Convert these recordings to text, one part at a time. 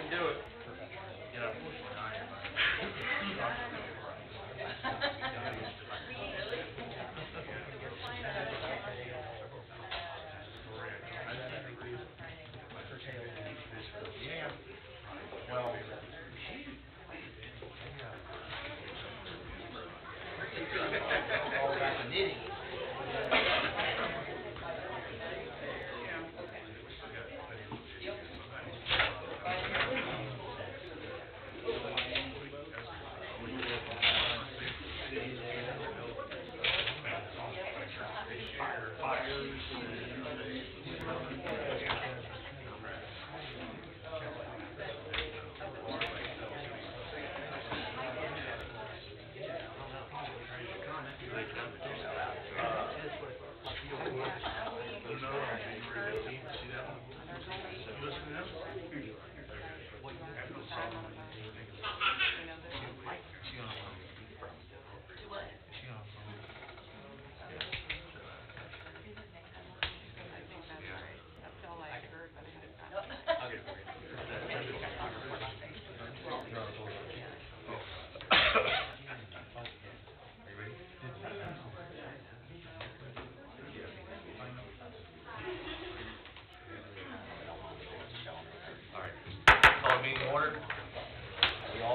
can do it. Get up. Yeah. Well, all about the knitting.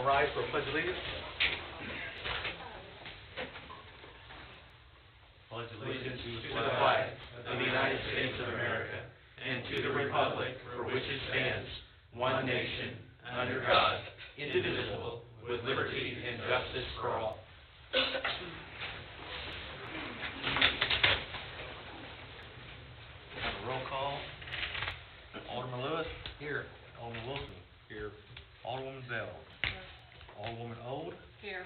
Rise for pledge allegiance. Pledge allegiance to the flag of the United States of America and to the republic for which it stands, one nation, under God, indivisible, with liberty and justice for all. Have a roll call. Alderman Lewis. Here. Alderman Wilson. Here. Alderwoman Bell. Alderwoman Old. Here.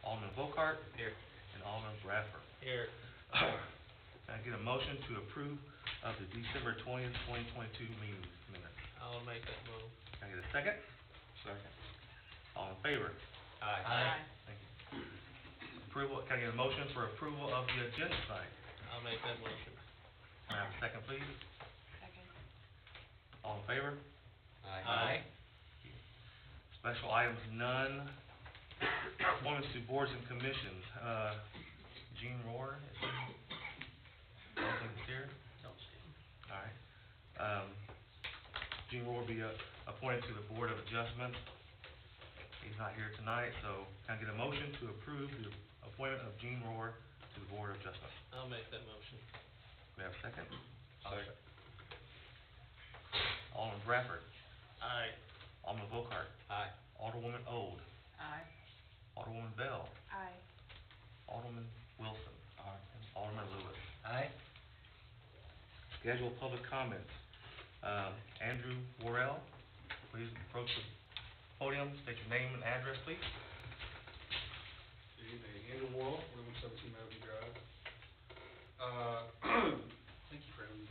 Alderman Volkart. Here. And Alderman Bradford. Here. Can I get a motion to approve of the December 20th, 2022 meeting minutes? I'll make that move. Can I get a second? Second. All in favor? Aye. Aye. Thank you. Approval. Can I get a motion for approval of the agenda tonight? I'll make that motion. Can I have a second, please? Second. All in favor? Aye. Special items, none. Appointments to boards and commissions. Gene Rohr, is he? Don't think he's here? Don't see him. All right. Gene Rohr will be appointed to the Board of Adjustment. He's not here tonight, so can I get a motion to approve the appointment of Gene Rohr to the Board of Adjustment? I'll make that motion. We have a second? Second. Alderman Bradford. Aye. Alderman Volkart. Aye. Alderwoman Old. Aye. Alderwoman Bell. Aye. Alderman Wilson. Aye. And Alderman Lewis. Aye. Scheduled public comments. Andrew Worrell, please approach the podium, state your name and address, please. Good evening, Andrew Worrell, 1117 Mountain Drive. Thank you for having me.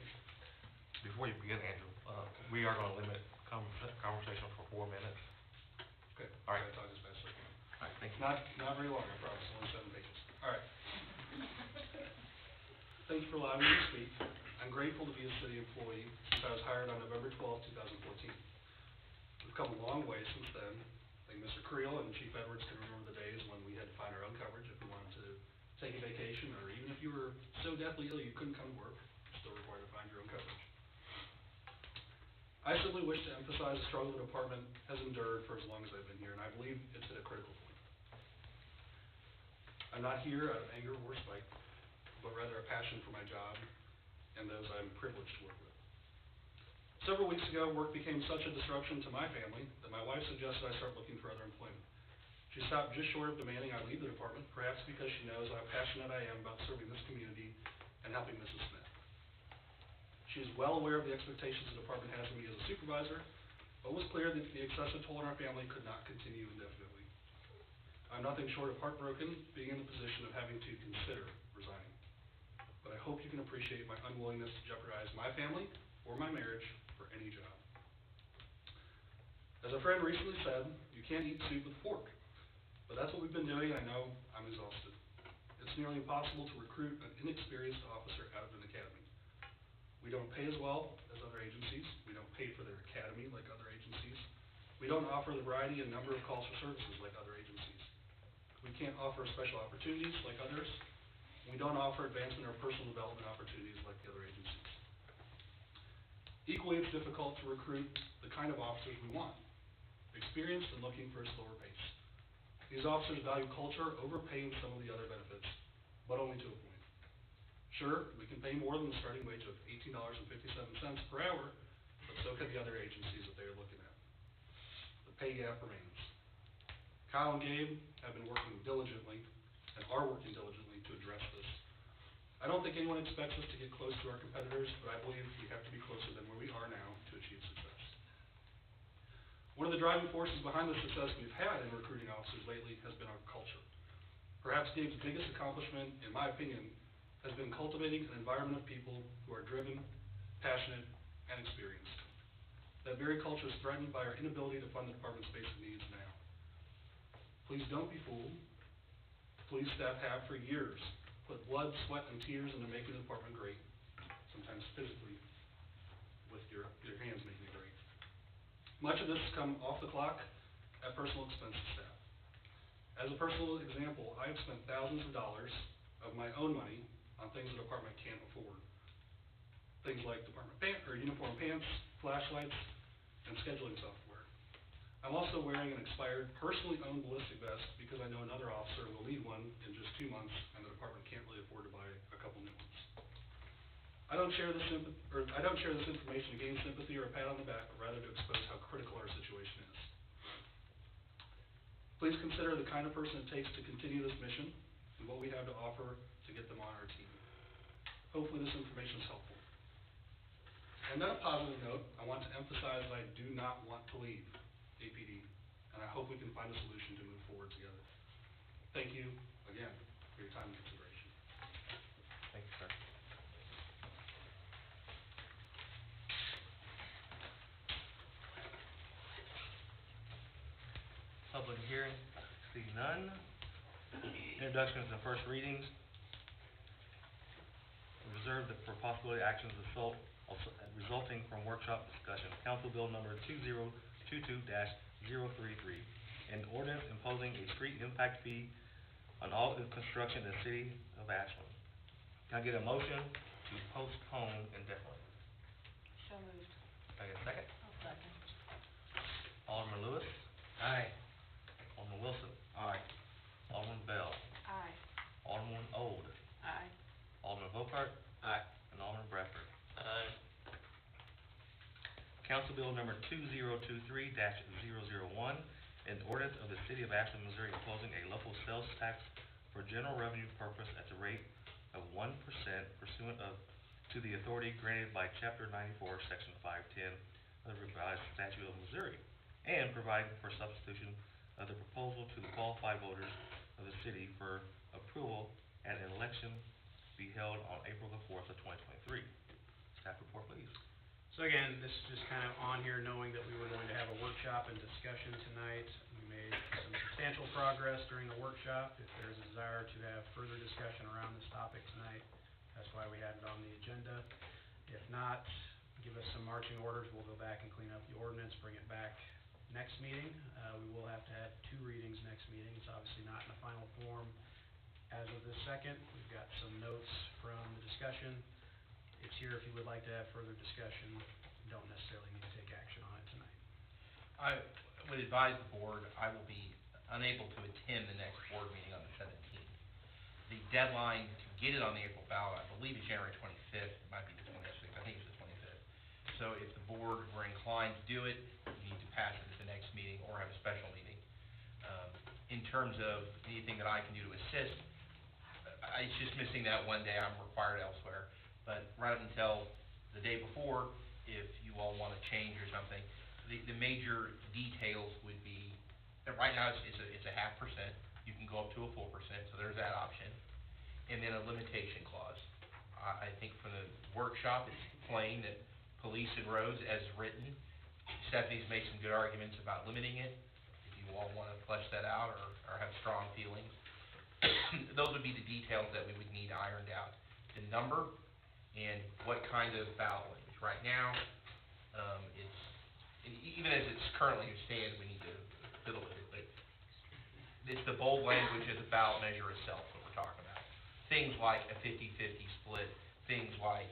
Before you begin, Andrew, we are going to limit conversation for 4 minutes. Okay. All right. I'll talk as fast as I can. All right, thank you. Not very long, I promise, only 7 pages. All right. Thank you for allowing me to speak. I'm grateful to be a city employee since I was hired on November 12, 2014. We've come a long way since then. I think Mr. Creel and Chief Edwards can remember the days when we had to find our own coverage if we wanted to take a vacation, or even if you were so deathly ill you couldn't come to work, you're still required to find your own coverage. I simply wish to emphasize the struggle the department has endured for as long as I've been here, and I believe it's at a critical point. I'm not here out of anger or spite, but rather a passion for my job and those I'm privileged to work with. Several weeks ago, work became such a disruption to my family that my wife suggested I start looking for other employment. She stopped just short of demanding I leave the department, perhaps because she knows how passionate I am about serving this community and helping Mrs. Smith. She is well aware of the expectations the department has of me as a supervisor, but was clear that the excessive toll on our family could not continue indefinitely. I'm nothing short of heartbroken being in the position of having to consider resigning. But I hope you can appreciate my unwillingness to jeopardize my family or my marriage for any job. As a friend recently said, you can't eat soup with a fork. But that's what we've been doing, and I know I'm exhausted. It's nearly impossible to recruit an inexperienced officer out of an academy. We don't pay as well as other agencies. We don't pay for their academy like other agencies. We We don't offer the variety and number of calls for services like other agencies. We can't offer special opportunities like others. We don't offer advancement or personal development opportunities like the other agencies. Equally, it's difficult to recruit the kind of officers we want, experienced and looking for a slower pace. These officers value culture over paying some of the other benefits, but only to a point. Sure, we can pay more than the starting wage of $18.57 per hour, but so can the other agencies that they are looking at. The pay gap remains. Kyle and Gabe have been working diligently and are working diligently to address this. I don't think anyone expects us to get close to our competitors, but I believe we have to be closer than where we are now to achieve success. One of the driving forces behind the success we've had in recruiting officers lately has been our culture. Perhaps Gabe's biggest accomplishment, in my opinion, has been cultivating an environment of people who are driven, passionate, and experienced. That very culture is threatened by our inability to fund the department's basic needs now. Please don't be fooled. Police staff have for years put blood, sweat, and tears into making the department great, sometimes physically, with your hands making it great. Much of this has come off the clock at personal expense of staff. As a personal example, I have spent thousands of dollars of my own money on things the department can't afford. Things like uniform pants, flashlights, and scheduling software. I'm also wearing an expired, personally owned ballistic vest because I know another officer will need one in just 2 months, and the department can't really afford to buy a couple new ones. I don't share this information to gain sympathy or a pat on the back, but rather to expose how critical our situation is. Please consider the kind of person it takes to continue this mission and what we have to offer to get them on our team. Hopefully this information is helpful. And on a positive note, I want to emphasize that I do not want to leave APD, and I hope we can find a solution to move forward together. Thank you, again, for your time and consideration. Thank you, sir. Public hearing, see none. Introductions and first readings. Reserved for possibility actions resulting from workshop discussion. Council Bill number 2022-033, an ordinance imposing a street impact fee on all construction in the city of Ashland. Can I get a motion to postpone indefinitely? So moved. Can I get a second? I'll second. Alderman Lewis. Aye. Alderman Wilson. Aye. Alderman Bell. Aye. Alderman Old. Aye. Alderman Volkart. Aye. And Alderman Bradford. Aye. Council Bill number 2023-001, an ordinance of the City of Ashland, Missouri imposing a local sales tax for general revenue purpose at the rate of 1% pursuant to the authority granted by Chapter 94, Section 510 of the revised statute of Missouri, and providing for substitution of the proposal to the qualified voters of the city for approval at an election to be held on April the 4th of 2023. Staff report, please. So again, this is just kind of on here knowing that we were going to have a workshop and discussion tonight. We made some substantial progress during the workshop. If there's a desire to have further discussion around this topic tonight, that's why we had it on the agenda. If not, give us some marching orders. We'll go back and clean up the ordinance, bring it back next meeting. We will have to have 2 readings next meeting. It's obviously not in the final form as of this second. We've got some notes from the discussion. It's here if you would like to have further discussion. You don't necessarily need to take action on it tonight. I would advise the board, I will be unable to attend the next board meeting on the 17th. The deadline to get it on the April ballot, I believe, is January 25th. It might be the 26th. I think it's the 25th. So if the board were inclined to do it, you need to pass it at the next meeting or have a special meeting. In terms of anything that I can do to assist, it's just missing that one day. I'm required elsewhere. But right up until the day before, if you all want to change or something, the major details would be, right now it's a 0.5%. You can go up to a 4%, so there's that option. And then a limitation clause. I think from the workshop, it's plain that police and roads as written, Stephanie's made some good arguments about limiting it. If you all want to flesh that out or have strong feelings, those would be the details that we would need ironed out. The number and what kind of ballot language. Right now, it's and even as it's currently stands, we need to fiddle with it, but it's the bold language of the ballot measure itself that we're talking about. Things like a 50-50 split, things like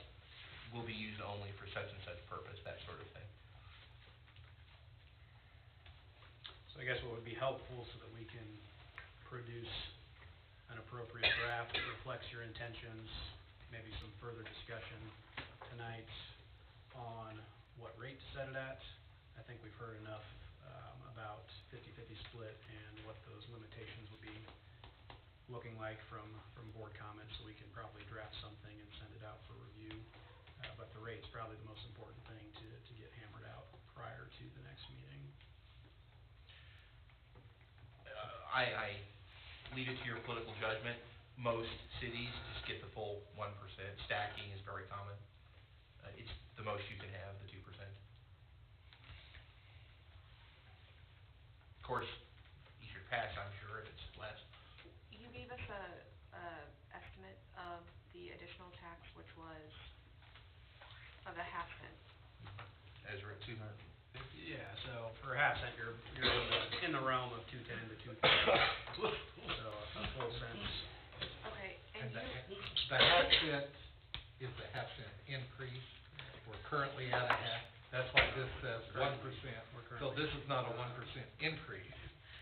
will be used only for such and such purpose, that sort of thing. So I guess what would be helpful so that we can produce an appropriate draft that reflects your intentions, maybe some further discussion tonight on what rate to set it at. I think we've heard enough about 50-50 split and what those limitations would be looking like from board comments, so we can probably draft something and send it out for review. But the rate's probably the most important thing to get hammered out prior to the next meeting. I leave it to your political judgment. Most cities just get the full 1%. Stacking is very common. It's the most you can have, the 2%. Of course, you should pass, I'm sure, if it's less. You gave us a estimate of the additional tax, which was of a half cent. Ezra at 250. Yeah, so for a half cent, you're in the realm of 210 to 230. So a full cent. Okay, and And you, the half cent is the half cent increase. We're currently at a half, that's why this says 1%. So this is not a 1% increase.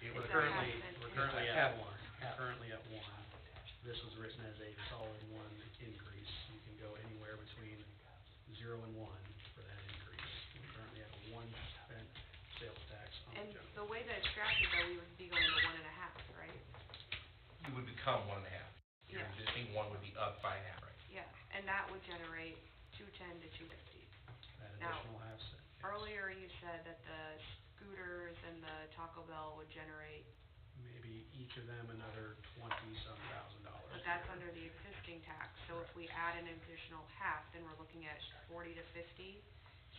It's We're a currently, half cent we're currently increase. at one. We're currently at one. This was written as a solid 1 increase. You can go anywhere between 0 and 1 for that increase. We're currently at a 1 cent sales tax on and the general. the way that it's drafted though, we would be going to 1.5, right? You would become 1.5. Your Yeah. existing one would be up by half, right? Yeah, and that would generate 210 to 250. That Now, additional half cent. Yes. Earlier you said that the scooters and the Taco Bell would generate, Maybe each of them another $20-some thousand. but that's under the existing tax. So if we add an additional half, then we're looking at 40 to 50.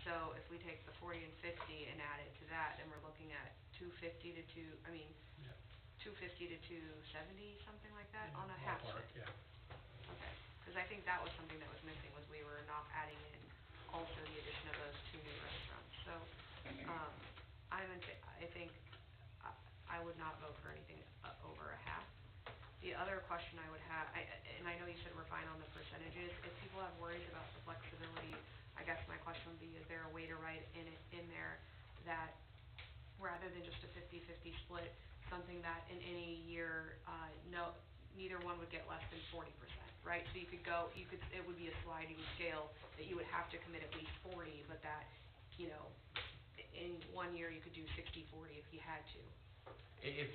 So if we take the 40 and 50 and add it to that, then we're looking at 250 to 250 to 270, something like that, on a half Ballpark, cent. yeah. Okay, because I think that was something that was missing, was we were not adding in also the addition of those 2 new restaurants. So, I think I would not vote for anything over a half. The other question I would have, and I know you said we're fine on the percentages, if people have worries about the flexibility, I guess my question would be, is there a way to write in there that rather than just a 50-50 split, something that in any year, neither one would get less than 40%, right? So you could it would be a sliding scale that you would have to commit at least 40, but that, in 1 year you could do 60-40 if you had to. If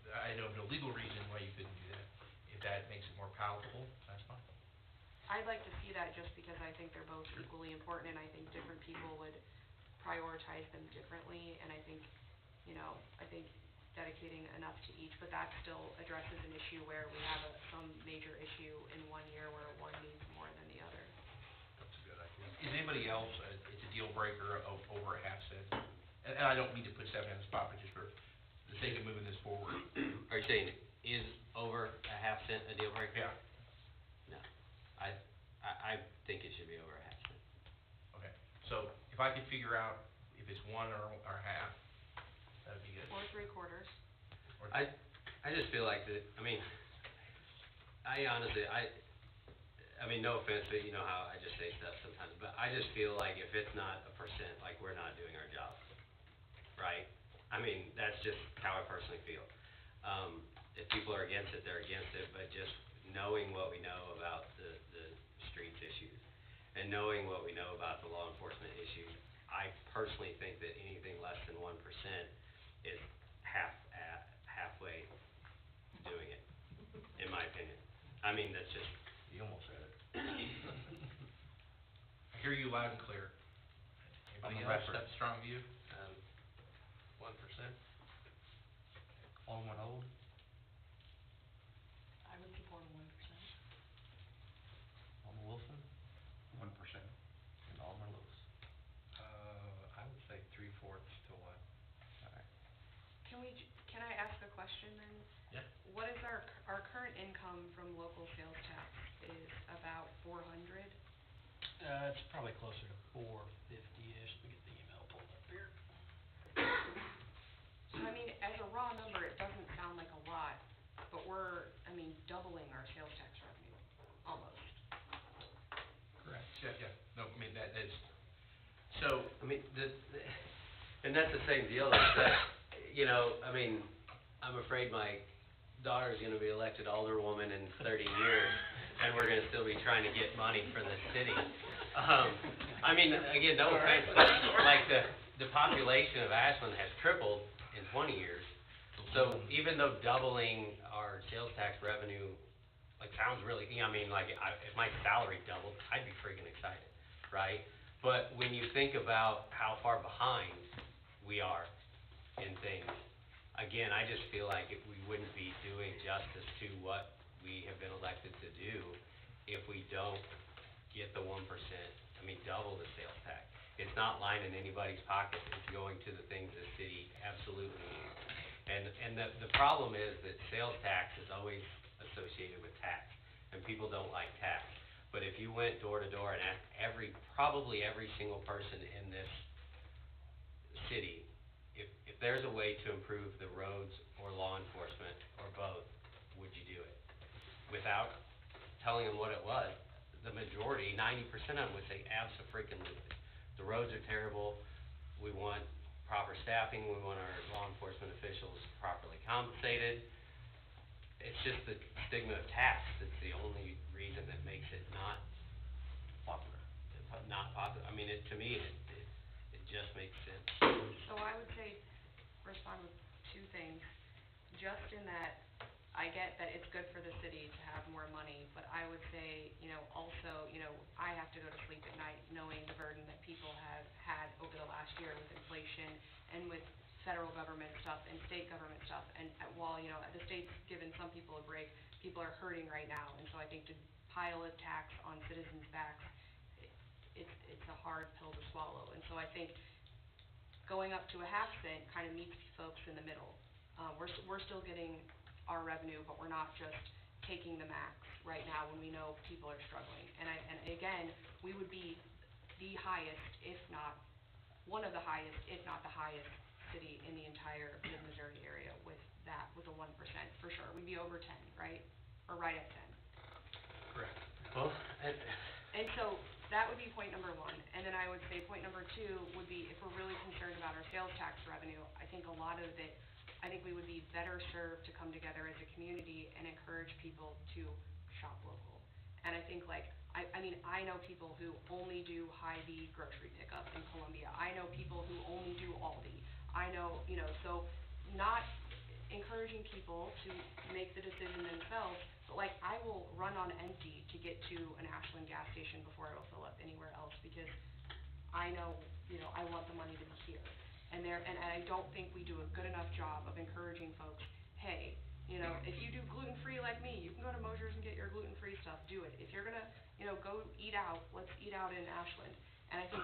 I know of no legal reason why you couldn't do that, if that makes it more palatable, that's fine. I'd like to see that just because I think they're both equally important, and I think different people would prioritize them differently, and I think dedicating enough to each, but that still addresses an issue where we have some major issue in 1 year where one needs more than the other. That's a good idea. Is anybody else, it's a deal breaker over a half cent? And I don't mean to put Stephanie on the spot, but just for the sake of moving this forward. Are you saying, is over a half cent a deal breaker? Yeah, No. I think it should be over a half cent. okay. So if I could figure out if it's 1 or half, that'd be good. Or 3/4. Or- I just feel like that, I honestly, no offense, but you know how I just say stuff sometimes, but I just feel like if it's not a percent, like we're not doing our job, right? That's just how I personally feel. If people are against it, they're against it, but just knowing what we know about the streets issues and knowing what we know about the law enforcement issues, I personally think that anything less than 1% is halfway doing it, in my opinion. That's just. You almost said it. I hear you loud and clear. Anybody On the else record. have a strong view? 1%. Alderman Old? I would support a 1%. Alderman Wilson? 1%. And Alderman Lewis? I would say 3/4 to 1. All right. Can I ask a question then? Yeah. What is our current income from local sales tax is about 400? It's probably closer to 450-ish. Let me get the email pulled up here. we're, I mean, doubling our sales tax revenue, almost. Correct. Yeah, no, I mean, that is, so, I mean, and that's the same deal, is that, you know, I mean, I'm afraid my daughter's gonna be elected alderwoman in 30 years, and we're gonna still be trying to get money for the city. I mean, again, no offense, but like the population of Ashland has tripled in 20 years. So even though doubling our sales tax revenue, like, sounds really, you know, I mean, like, if my salary doubled, I'd be freaking excited, right? But when you think about how far behind we are in things, again, I just feel like if we wouldn't be doing justice to what we have been elected to do if we don't get the 1%, I mean, double the sales tax. It's not lining anybody's pocket, it's going to the things the city absolutely needs. And the problem is that sales tax is always associated with tax, and people don't like tax. But if you went door to door and asked probably every single person in this city, if there's a way to improve the roads or law enforcement or both, would you do it? Without telling them what it was, the majority, 90% of them would say abso-freaking-lutely. The roads are terrible, we want proper staffing, we want our law enforcement officials properly compensated. It's just the stigma of tax that's the only reason that makes it not popular. I mean, to me, it just makes sense. So I would say, respond with two things, just in that, I get that it's good for the city to have more money, but I would say, you know, also, you know, I have to go to sleep at night knowing the burden that people have had over the last year with inflation and with federal government stuff and state government stuff, and while, you know, the state's given some people a break, people are hurting right now, and so I think to pile a tax on citizens' backs, it's a hard pill to swallow, and so I think going up to a half cent kind of meets folks in the middle. We're still getting our revenue, but we're not just taking the max right now when we know people are struggling. And again, we would be the highest, if not one of the highest, if not the highest city in the entire mid-Missouri area with a 1%, for sure. We'd be over 10, right? Or right at 10. Correct. Well, And so, that would be point number one. And then I would say point number two would be, if we're really concerned about our sales tax revenue, I think we would be better served to come together as a community and encourage people to shop local. And I think, like, I mean, I know people who only do Hy-Vee grocery pickup in Columbia. I know people who only do Aldi. I know, you know, so not encouraging people to make the decision themselves, but, like, I will run on empty to get to an Ashland gas station before I will fill up anywhere else, because I know, you know, I want the money to be here. And I don't think we do a good enough job of encouraging folks, hey, you know, if you do gluten-free like me, you can go to Mosher's and get your gluten-free stuff, do it. If you're gonna, you know, go eat out, let's eat out in Ashland. And I think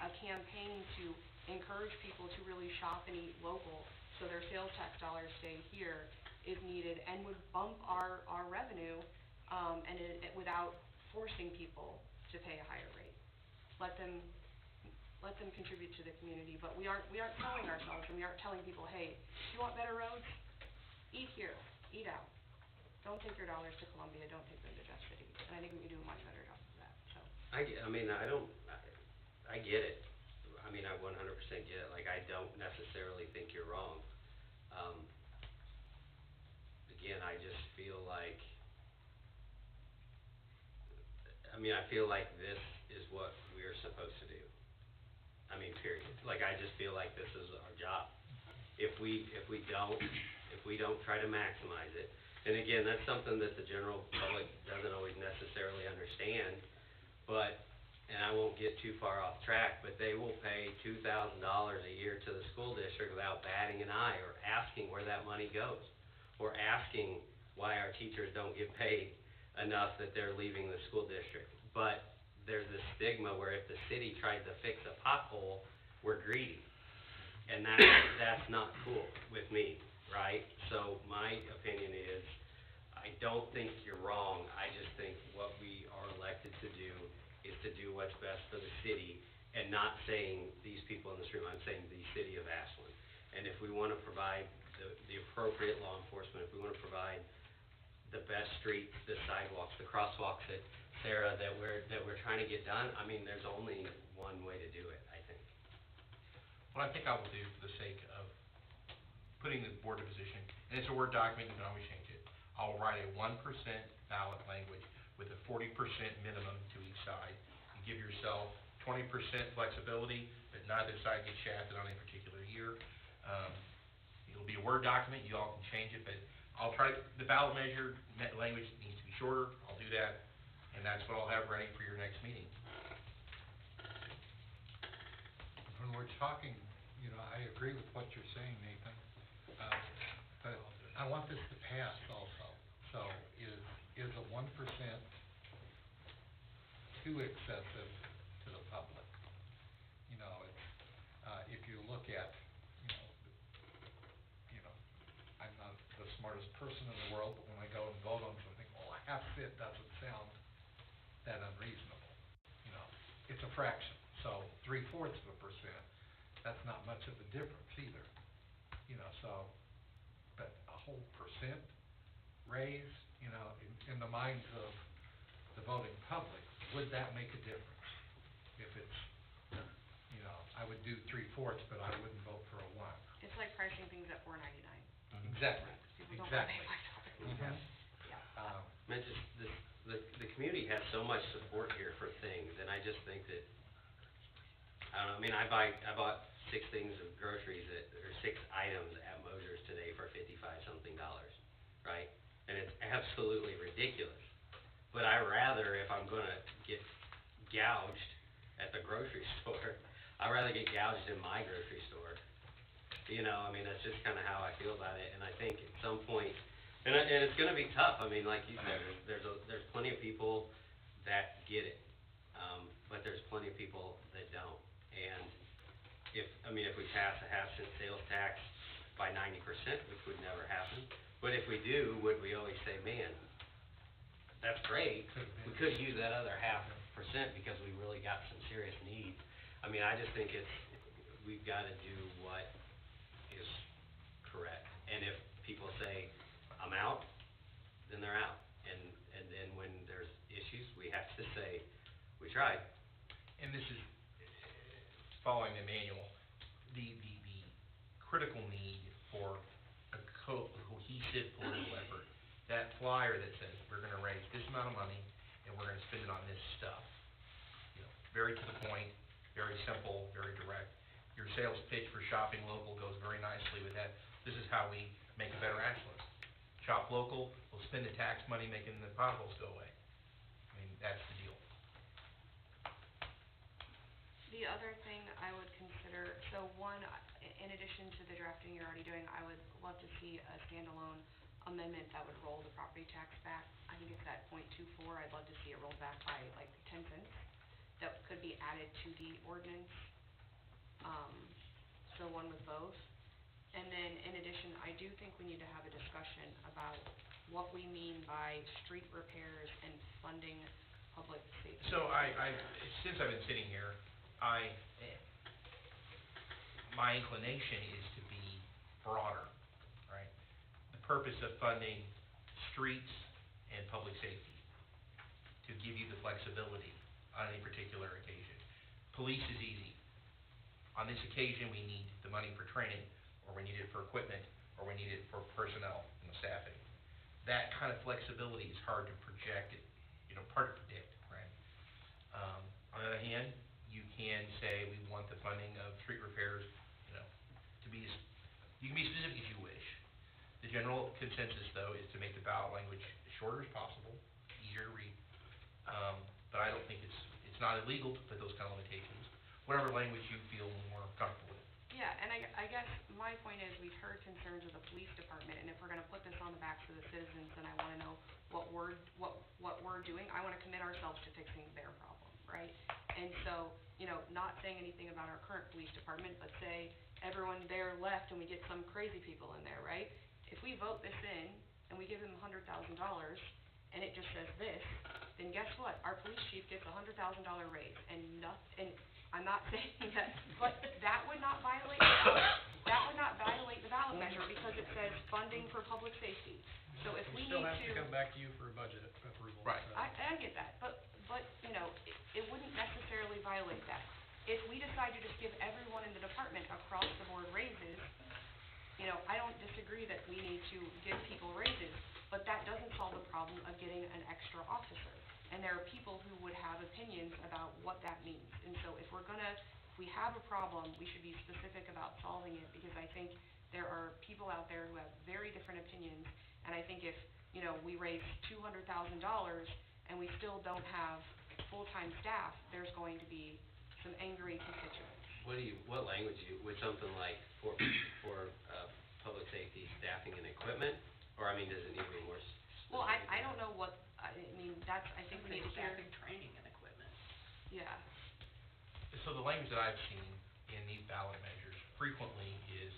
a campaign to encourage people to really shop and eat local so their sales tax dollars stay here is needed and would bump our revenue, and without forcing people to pay a higher rate. Let them contribute to the community, but we aren't selling ourselves, and we aren't telling people, hey, if you want better roads, eat here, eat out. Don't take your dollars to Columbia, don't take them to Jeff City, and I think we can do a much better job of that, so. I get it. I mean, I 100% get it. Like, I don't necessarily think you're wrong. Again, I just feel like, I feel like this is what we're supposed to do. I mean, period. Like, I just feel like this is our job. If we don't try to maximize it, and again, that's something that the general public doesn't always necessarily understand, but, and I won't get too far off track, but they will pay $2,000 a year to the school district without batting an eye or asking where that money goes, or asking why our teachers don't get paid enough that they're leaving the school district. But there's this stigma where if the city tried to fix a pothole, we're greedy. And that's not cool with me, right? So my opinion is, I don't think you're wrong. I just think what we are elected to do is to do what's best for the city, and not saying these people in this room, I'm saying the city of Ashland. And if we want to provide the appropriate law enforcement, if we want to provide the best streets, the sidewalks, the crosswalks that, Sarah, that we're trying to get done, I mean, there's only one way to do it, I think. What I think I will do for the sake of putting the board in a position, and it's a Word document, you can always change it. I'll write a 1% ballot language with a 40% minimum to each side. You give yourself 20% flexibility, but neither side gets shafted on a particular year. It'll be a Word document, you all can change it, but I'll try, the ballot measure language needs to be shorter, I'll do that, and that's what I'll have ready for your next meeting. When we're talking, you know, I agree with what you're saying, Nathan, but I want this to pass also. So is a 1% too excessive to the public? You know, it's, if you look at, I'm not the smartest person in the world, but when I go and vote on something, well, a half cent doesn't sound that unreasonable. You know, it's a fraction, so 3/4 of a percent, that's not much of a difference either. You know, so, but a whole percent raise, you know, in the minds of the voting public, would that make a difference? If it's, you know, I would do 3/4, but I wouldn't vote for a 1. It's like pricing things at $4.99. Exactly, People don't wanna pay exactly. $5. Mhm. Yeah. Man, just, the community has so much support here for things, and I just think that, I don't know, I mean, I bought 6 things of groceries or 6 items at Mosher's today for $55-something, right? And it's absolutely ridiculous. But I rather, if I'm gonna get gouged at the grocery store, I'd rather get gouged in my grocery store. You know, I mean, that's just kinda how I feel about it, and I think at some point, and it's gonna be tough, I mean, like you said, there's plenty of people that get it, but there's plenty of people that don't. And if we pass a half-cent sales tax by 90%, which would never happen, but if we do, would we always say, man, that's great, we could use that other 0.5% because we really got some serious needs. I mean, I just think we've gotta do what is correct. And if people say, I'm out, then they're out. And then when there's issues, we have to say, we tried. And this is, following the manual, the critical need for a cohesive political effort. That flyer that says, we're gonna raise this amount of money, and we're gonna spend it on this stuff. You know, very to the point, very simple, very direct. Your sales pitch for shopping local goes very nicely with that. This is how we make a better Ashland. Shop local, we'll spend the tax money making the potholes go away. I mean, that's the deal. The other thing I would consider, so one, in addition to the drafting you're already doing, I would love to see a standalone amendment that would roll the property tax back. I think it's at .24, I'd love to see it rolled back by like 10 cents. That could be added to the ordinance, so one with both. And then in addition, I do think we need to have a discussion about what we mean by street repairs and funding public safety. So since I've been sitting here, my inclination is to be broader, right? The purpose of funding streets and public safety, to give you the flexibility on any particular occasion. Police is easy. On this occasion, we need the money for training, or we need it for equipment, or we need it for personnel, staffing. That kind of flexibility is hard to project, hard to predict, right? On the other hand, you can say we want the funding of street repairs, to be, you can be specific if you wish. The general consensus, though, is to make the ballot language as short as possible, easier to read. But I don't think it's not illegal to put those kind of limitations, whatever language you feel more comfortable with. Yeah, and I guess my point is, we've heard concerns of the police department, and if we're gonna put this on the backs of the citizens, then I wanna know what we're doing. I wanna commit ourselves to fixing their problem, right? And so, not saying anything about our current police department, but say everyone there left and we get some crazy people in there, right? If we vote this in and we give them $100,000 and it just says this, then guess what? Our police chief gets a $100,000 raise, and I'm not saying that, but that would not violate the ballot. That would not violate the ballot measure because it says funding for public safety. So if we need still have to come back to you for a budget approval. Right. so. I get that, but, you know, it wouldn't necessarily violate that. If we decide to just give everyone in the department across the board raises, you know, I don't disagree that we need to give people raises, but that doesn't solve the problem of getting an extra officer. And there are people who would have opinions about what that means. And so if we have a problem, we should be specific about solving it, because I think there are people out there who have very different opinions. And I think if, you know, we raise $200,000 and we still don't have full-time staff, there's going to be some angry constituents. What language would something like for public safety, staffing and equipment? Or, I mean, does it need to be more specific? Well, I don't know what, I mean, that's, I think we need to hear. Staffing, training, and equipment. Yeah. So the language that I've seen in these ballot measures frequently is,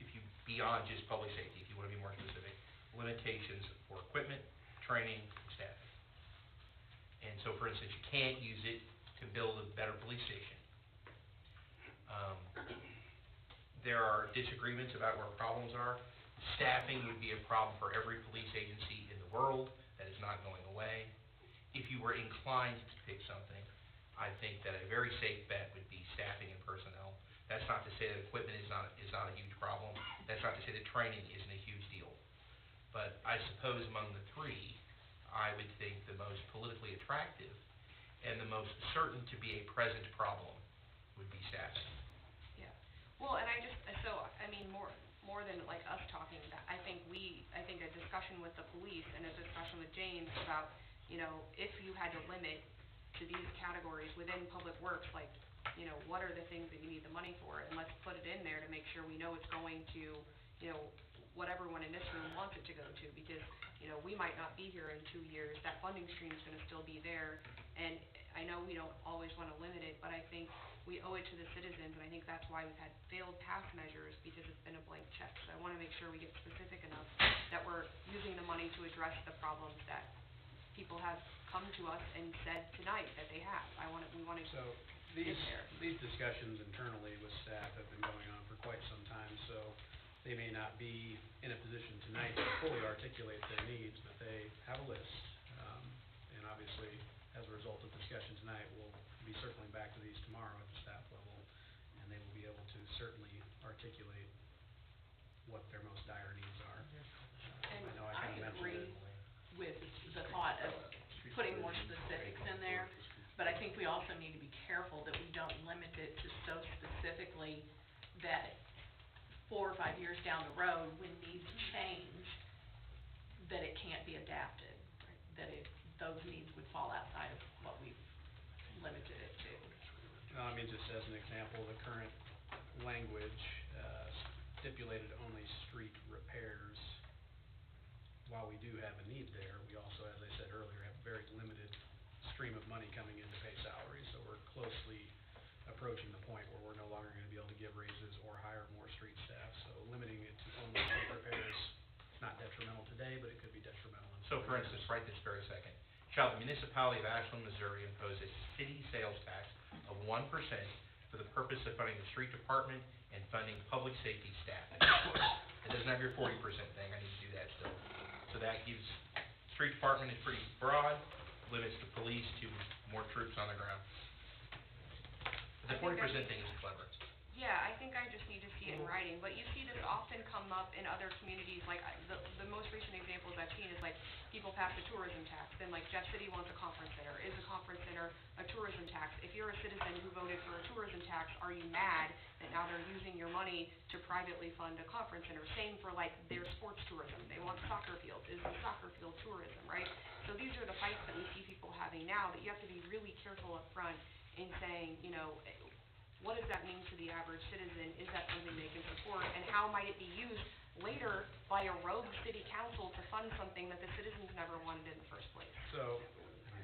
if you, beyond just public safety, if you wanna be more specific, limitations for equipment, training, and staffing. And so, for instance, you can't use it to build a better police station. There are disagreements about where problems are. Staffing would be a problem for every police agency in the world. That is not going away. If you were inclined to pick something, I think that a very safe bet would be staffing and personnel. That's not to say that equipment is not a huge problem. That's not to say that training isn't a huge deal. But I suppose among the three, I would think the most politically attractive and the most certain to be a present problem would be staffing. Yeah. Well, and I mean, more than like us talking, that I think a discussion with the police and a discussion with James about, you know, if you had to limit to these categories within public works, like, you know, what are the things that you need the money for? And let's put it in there to make sure we know it's going to, you know, what everyone in this room wants it to go to, because, you know, we might not be here in 2 years, that funding stream's gonna still be there, and I know we don't always wanna limit it, but I think we owe it to the citizens, and I think that's why we've had failed past measures, because it's been a blank check. So I wanna make sure we get specific enough that we're using the money to address the problems that people have come to us and said tonight that they have. We wanna So get there. these discussions internally with staff have been going on for quite some time, so they may not be in a position tonight to fully articulate their needs, but they have a list. And obviously, as a result of discussion tonight, we'll be circling back to these tomorrow at the staff level, and they will be able to certainly articulate what their most dire needs are. And I know I I kinda mentioned agree it. with the thought of putting more specifics in there, but I think we also need to be careful that we don't limit it to so specifically that 4 or 5 years down the road, when needs change, that it can't be adapted, that those needs would fall outside of what we've limited it to. I mean, just as an example, the current language stipulated only street repairs. While we do have a need there, we also, as I said earlier, have a very limited stream of money coming in to pay salaries, so we're closely approaching the point where we're no longer gonna be able to give raises or hire more street staff, so limiting it to only street repairs, it's not detrimental today, but it could be detrimental in. So for instance, right this very second, shall the municipality of Ashland, Missouri impose a city sales tax of 1% for the purpose of funding the street department and funding public safety staff? It doesn't have your 40% thing, I need to do that still. So that gives, street department is pretty broad, limits the police to more troops on the ground. The 40% thing is clever. Yeah, I think I just need to see it in writing, but you see this often come up in other communities, like, the most recent examples I've seen is like, people pass a tourism tax, then like Jeff City wants a conference center, is a conference center a tourism tax? If you're a citizen who voted for a tourism tax, are you mad that now they're using your money to privately fund a conference center? Same for like their sports tourism, they want soccer fields, is the soccer field tourism, right? So these are the fights that we see people having now, that you have to be really careful up front in saying, you know, what does that mean to the average citizen? Is that something they can support? And how might it be used later by a rogue city council to fund something that the citizens never wanted in the first place? So,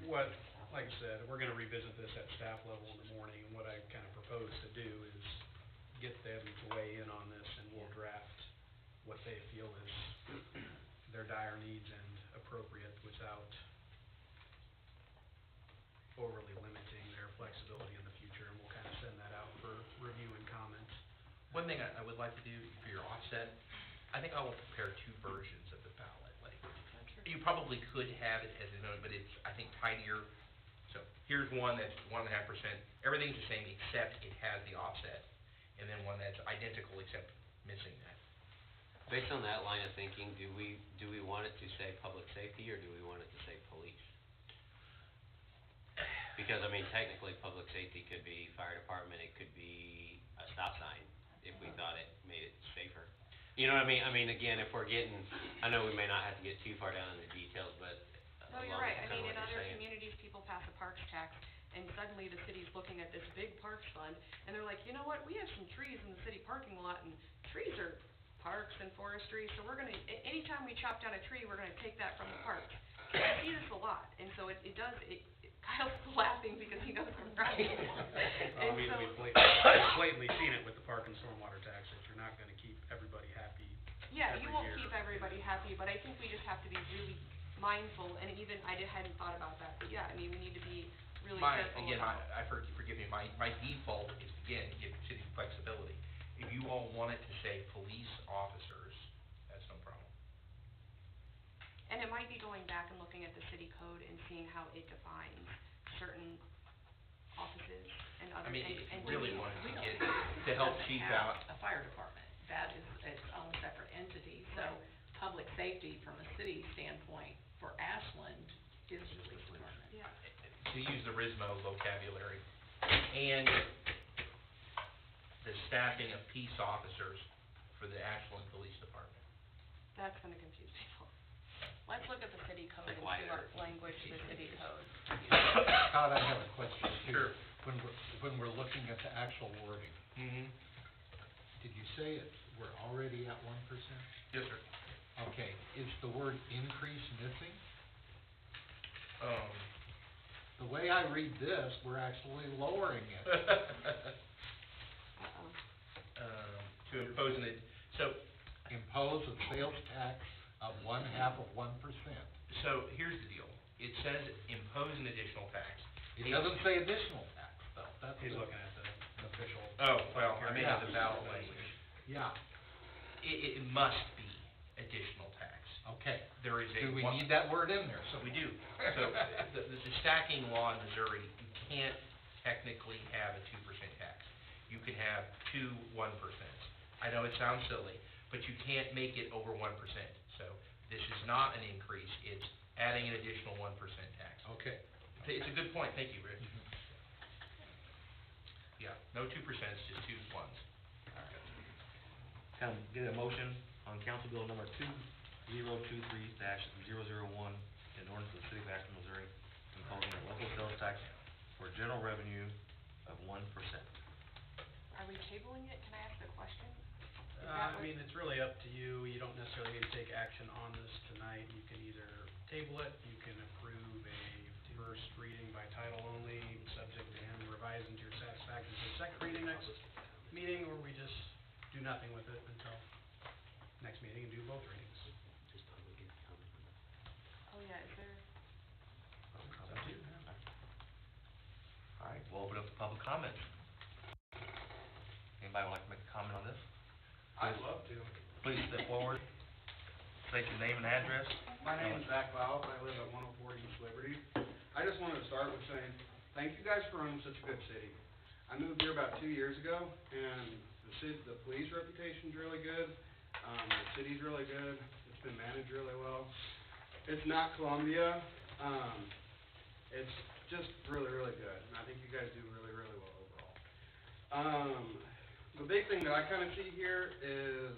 what, like I said, we're gonna revisit this at staff level in the morning, and what I kind of propose to do is get them to weigh in on this, and we'll draft what they feel is their dire needs and appropriate without overly limiting their flexibility in the future, and we'll kind of send that out for review and comment. One thing I would like to do for your offset, I think I will prepare two versions of the ballot, like, you probably could have it as a note, but it's, I think, tidier. So, here's one that's 1.5%, everything's the same except it has the offset, and then one that's identical except missing that. Based on that line of thinking, do we want it to say public safety, or do we want it to say police? Because, I mean, technically, public safety could be fire department, it could be a stop sign, if we thought it made it safer. You know what I mean? I mean, again, if we're getting, I know we may not have to get too far down in the details, but No, you're along right. I with kinda mean, what in you're other saying. communities, people pass a parks tax, and suddenly the city's looking at this big parks fund, and they're like, you know what, we have some trees in the city parking lot, and trees are parks and forestry, so we're gonna, anytime we chop down a tree, we're gonna take that from the park. I see this a lot, and so it does, Kyle's laughing because he knows I'm right. I And mean, so, we've blatantly seen it with the park and stormwater tax, that you're not gonna keep everybody happy yeah, you every won't year. keep everybody happy, but I think we just have to be really mindful, and even, hadn't thought about that, but yeah, I mean, we need to be really careful about. Forgive me, my default is, again, give city flexibility. If you all want it to say police officers, that's no problem. And it might be going back and looking at the city code and seeing how it defines certain offices and other, I mean, and, if and you really we- wanted We to don't, get, it to help doesn't chief have out, a fire department, that is its own separate entity, so public safety from a city standpoint for Ashland is the police department. Yeah, to use the RISMO vocabulary, and the staffing of peace officers for the Ashland Police Department. that's gonna confuse people. Let's look at the city code Like and why see what language the city code. Todd, I have a question too. Sure. When we're looking at the actual wording, Mm-hmm. did you say we're already at 1%? Yes, sir. Okay, is the word increase missing? The way I read this, we're actually lowering it. Uh-oh. To impose so, Impose a sales tax of 0.5%. so here's the deal. It says impose an additional tax. It doesn't say additional tax, though. That's He's the- looking at the official. Oh, well, I mean, Yeah. the ballot language. Yeah, It must be additional tax. okay. There is a. Do we one- need that word in there? So We do. So, the stacking law in Missouri, you can't technically have a 2% tax. You can have 1%. I know it sounds silly, but you can't make it over 1%. So, this is not an increase, it's adding an additional 1% tax. Okay. It's a good point, thank you, Rich. Yeah, no 2%, just 2 ones. Can I get a motion on Council Bill number 2023-001, in ordinance of the City of Ashland, Missouri, imposing a local sales tax for general revenue of 1%. Are we tabling it? Can I ask a question? Is I that what- mean, it's really up to you, you don't necessarily need to take action on this tonight, you can either table it, you can approve a first reading by title only, subject to him revising to your satisfaction for second reading next meeting, or we just do nothing with it until next meeting and do both readings. Oh, yeah, is there, It's up to you. All right, we'll open up the public comments. Anybody would like to make a comment on this? I'd love to. Please step forward, state your name and address. My name is Zach Lau, I live at 104 East Liberty. I just wanted to start with saying, thank you guys for running such a good city. I moved here about 2 years ago, and the police reputation's really good, the city's really good, it's been managed really well. It's not Columbia, it's just really, really good, and I think you guys do really, really well overall. The big thing that I kinda see here is,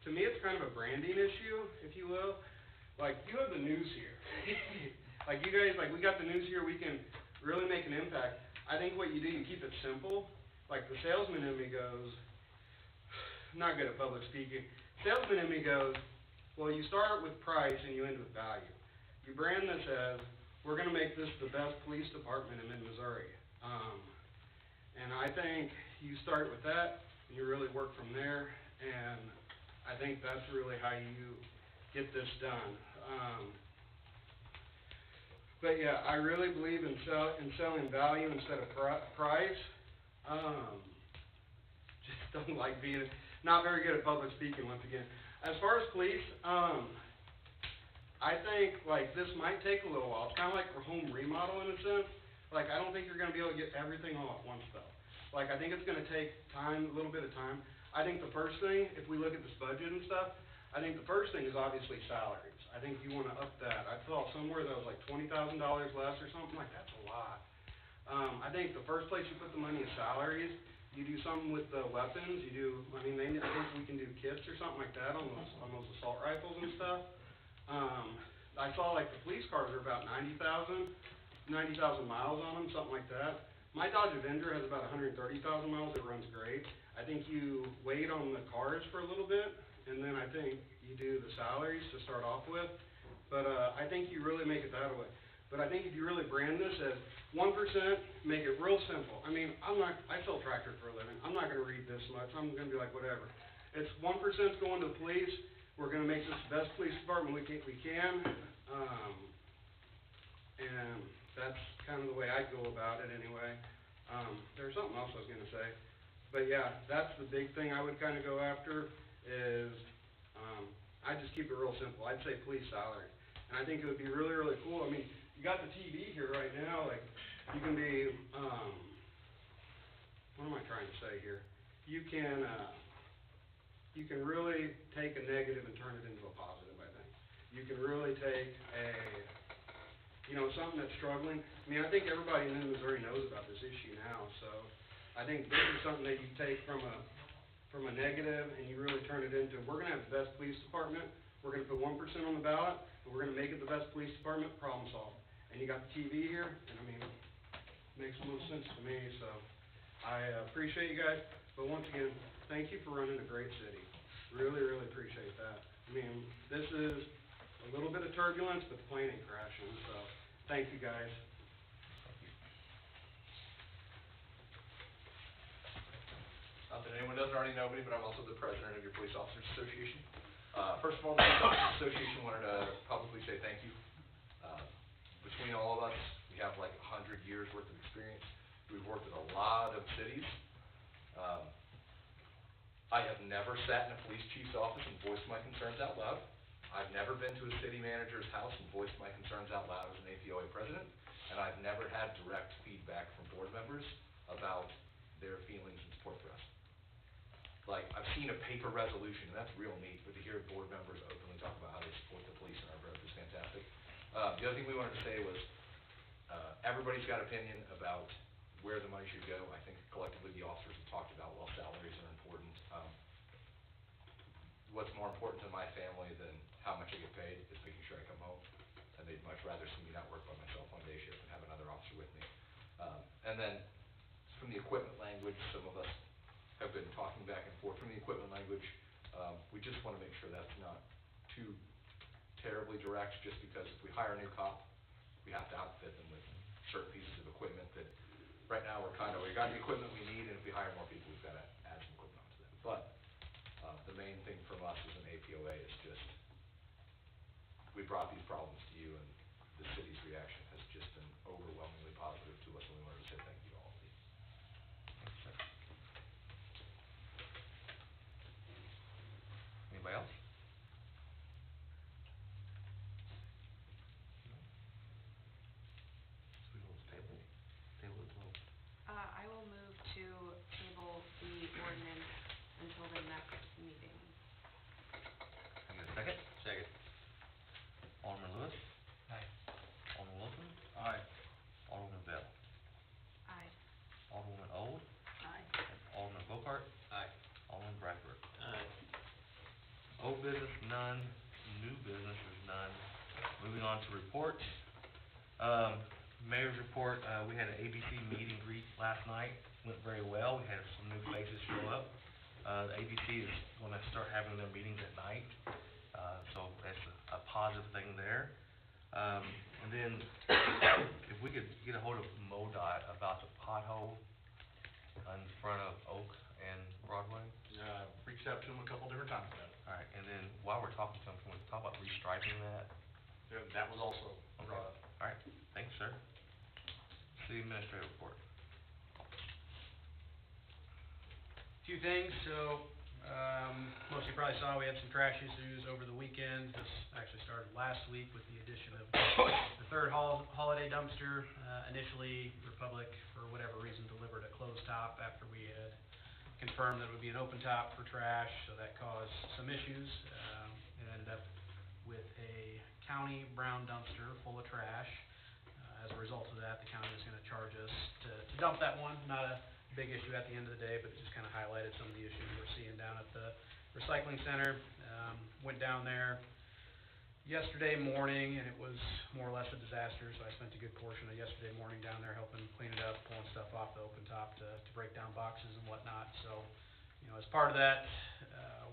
to me, it's kind of a branding issue, if you will. Like, you have the news here. Like, you guys, like, we got the news here, we can really make an impact. I think what you do, you keep it simple. Like, the salesman in me goes, not good at public speaking. Salesman in me goes, well, you start with price and you end with value. You brand this as, we're gonna make this the best police department in mid-Missouri. And I think you start with that, and you really work from there, and I think that's really how you get this done. But yeah, I really believe in selling value instead of price. Just don't like being, not very good at public speaking once again. As far as police, I think, like, this might take a little while. It's kinda like for home remodel in a sense. Like, I don't think you're gonna be able to get everything all at once though. Like, I think it's gonna take time, a little bit of time. I think the first thing, if we look at this budget and stuff, I think the first thing is obviously salaries. I think you wanna up that. I saw somewhere that was like $20,000 less or something, like, that's a lot. I think the first place you put the money is salaries. You do something with the weapons, you do, I mean, I think we can do kits or something like that on those assault rifles and stuff. I saw like the police cars are about 90,000 miles on them, something like that. My Dodge Avenger has about 130,000 miles, it runs great. I think you wait on the cars for a little bit, and then I think you do the salaries to start off with. But, I think you really make it that way. But I think if you really brand this as 1%, make it real simple. I mean, I sell tractors for a living, I'm not gonna read this much, I'm gonna be like, whatever. It's 1%'s going to the police, we're gonna make this the best police department we can, and that's kind of the way I'd go about it anyway. There's something else I was gonna say, but yeah, that's the big thing I would kinda go after, is, I'd just keep it real simple, I'd say police salary. And I think it would be really, really cool, I mean, you got the TV here right now, like, you can be, what am I trying to say here? You can really take a negative and turn it into a positive, I think. You can really take something that's struggling. I mean, I think everybody in Missouri knows about this issue now, so I think this is something that you take from a negative and you really turn it into, we're gonna have the best police department, we're gonna put 1% on the ballot, and we're gonna make it the best police department, problem solved. And you got the TV here, and I mean, it makes the most sense to me, so I appreciate you guys, but once again, thank you for running a great city. Really, really appreciate that. I mean, this is a little bit of turbulence, but the plane ain't crashing, so thank you guys. Not that anyone doesn't already know me, but I'm also the president of your Police Officers Association. First of all, the Police Officers Association wanted to publicly say thank you. Between all of us, we have like 100 years worth of experience. We've worked in a lot of cities. I have never sat in a police chief's office and voiced my concerns out loud. I've never been to a city manager's house and voiced my concerns out loud as an APOA president, and I've never had direct feedback from board members about their feelings and support for us. Like, I've seen a paper resolution, and that's real neat, but to hear board members openly talk about how they support the police in our growth is fantastic. The other thing we wanted to say was, everybody's got opinion about where the money should go. I think collectively the officers have talked about, well, salaries are important. What's more important to my family than how much I get paid is making sure I come home, and they'd much rather see me not work by myself on day shift and have another officer with me. And then, from the equipment language, some of us have been talking back and forth. From the equipment language, we just want to make sure that's not too terribly direct, just because if we hire a new cop, we have to outfit them with certain pieces of equipment that, right now, we got the equipment we need, and if we hire more people, we've got to add some equipment onto them. But, the main thing from us as an APOA is just, we brought these problems to you, and the city's reaction has just been overwhelmingly positive to us, and we wanted to say thank you to all of you. Anybody else? I will move to table the ordinance until the next meeting. Can I get a second? Second. Alderman Lewis? Aye. Alderman Wilson? Aye. Alderman Bell? Aye. Alderwoman Old? Aye. And Alderman Bocart? Aye. Alderman Bradford? Aye. Old business, none. New business, there's none. Moving on to reports. Mayor's report, we had an ABC meet and greet last night, went very well, we had some new faces show up. The ABC is gonna start having their meetings at night, so that's a positive thing there. And then, if we could get a hold of MoDOT about the pothole in front of Oak and Broadway. Reached out to him a couple different times about it. Alright, and then while we're talking to them, can we talk about restriping that? Yeah, that was also brought up. Alright, thanks, sir. City Administrator report. Few things, so, Most of you probably saw we had some trash issues over the weekend. This actually started last week with the addition of the third holiday dumpster. Initially, Republic, for whatever reason, delivered a closed top after we had confirmed that it would be an open top for trash, so that caused some issues. It ended up with a county brown dumpster full of trash. As a result of that, the county is gonna charge us to dump that one. Not a big issue at the end of the day, but it just kinda highlighted some of the issues we're seeing down at the recycling center. Went down there yesterday morning, and it was more or less a disaster, so I spent a good portion of yesterday morning down there helping clean it up, pulling stuff off the open top to break down boxes and whatnot. So, you know, as part of that,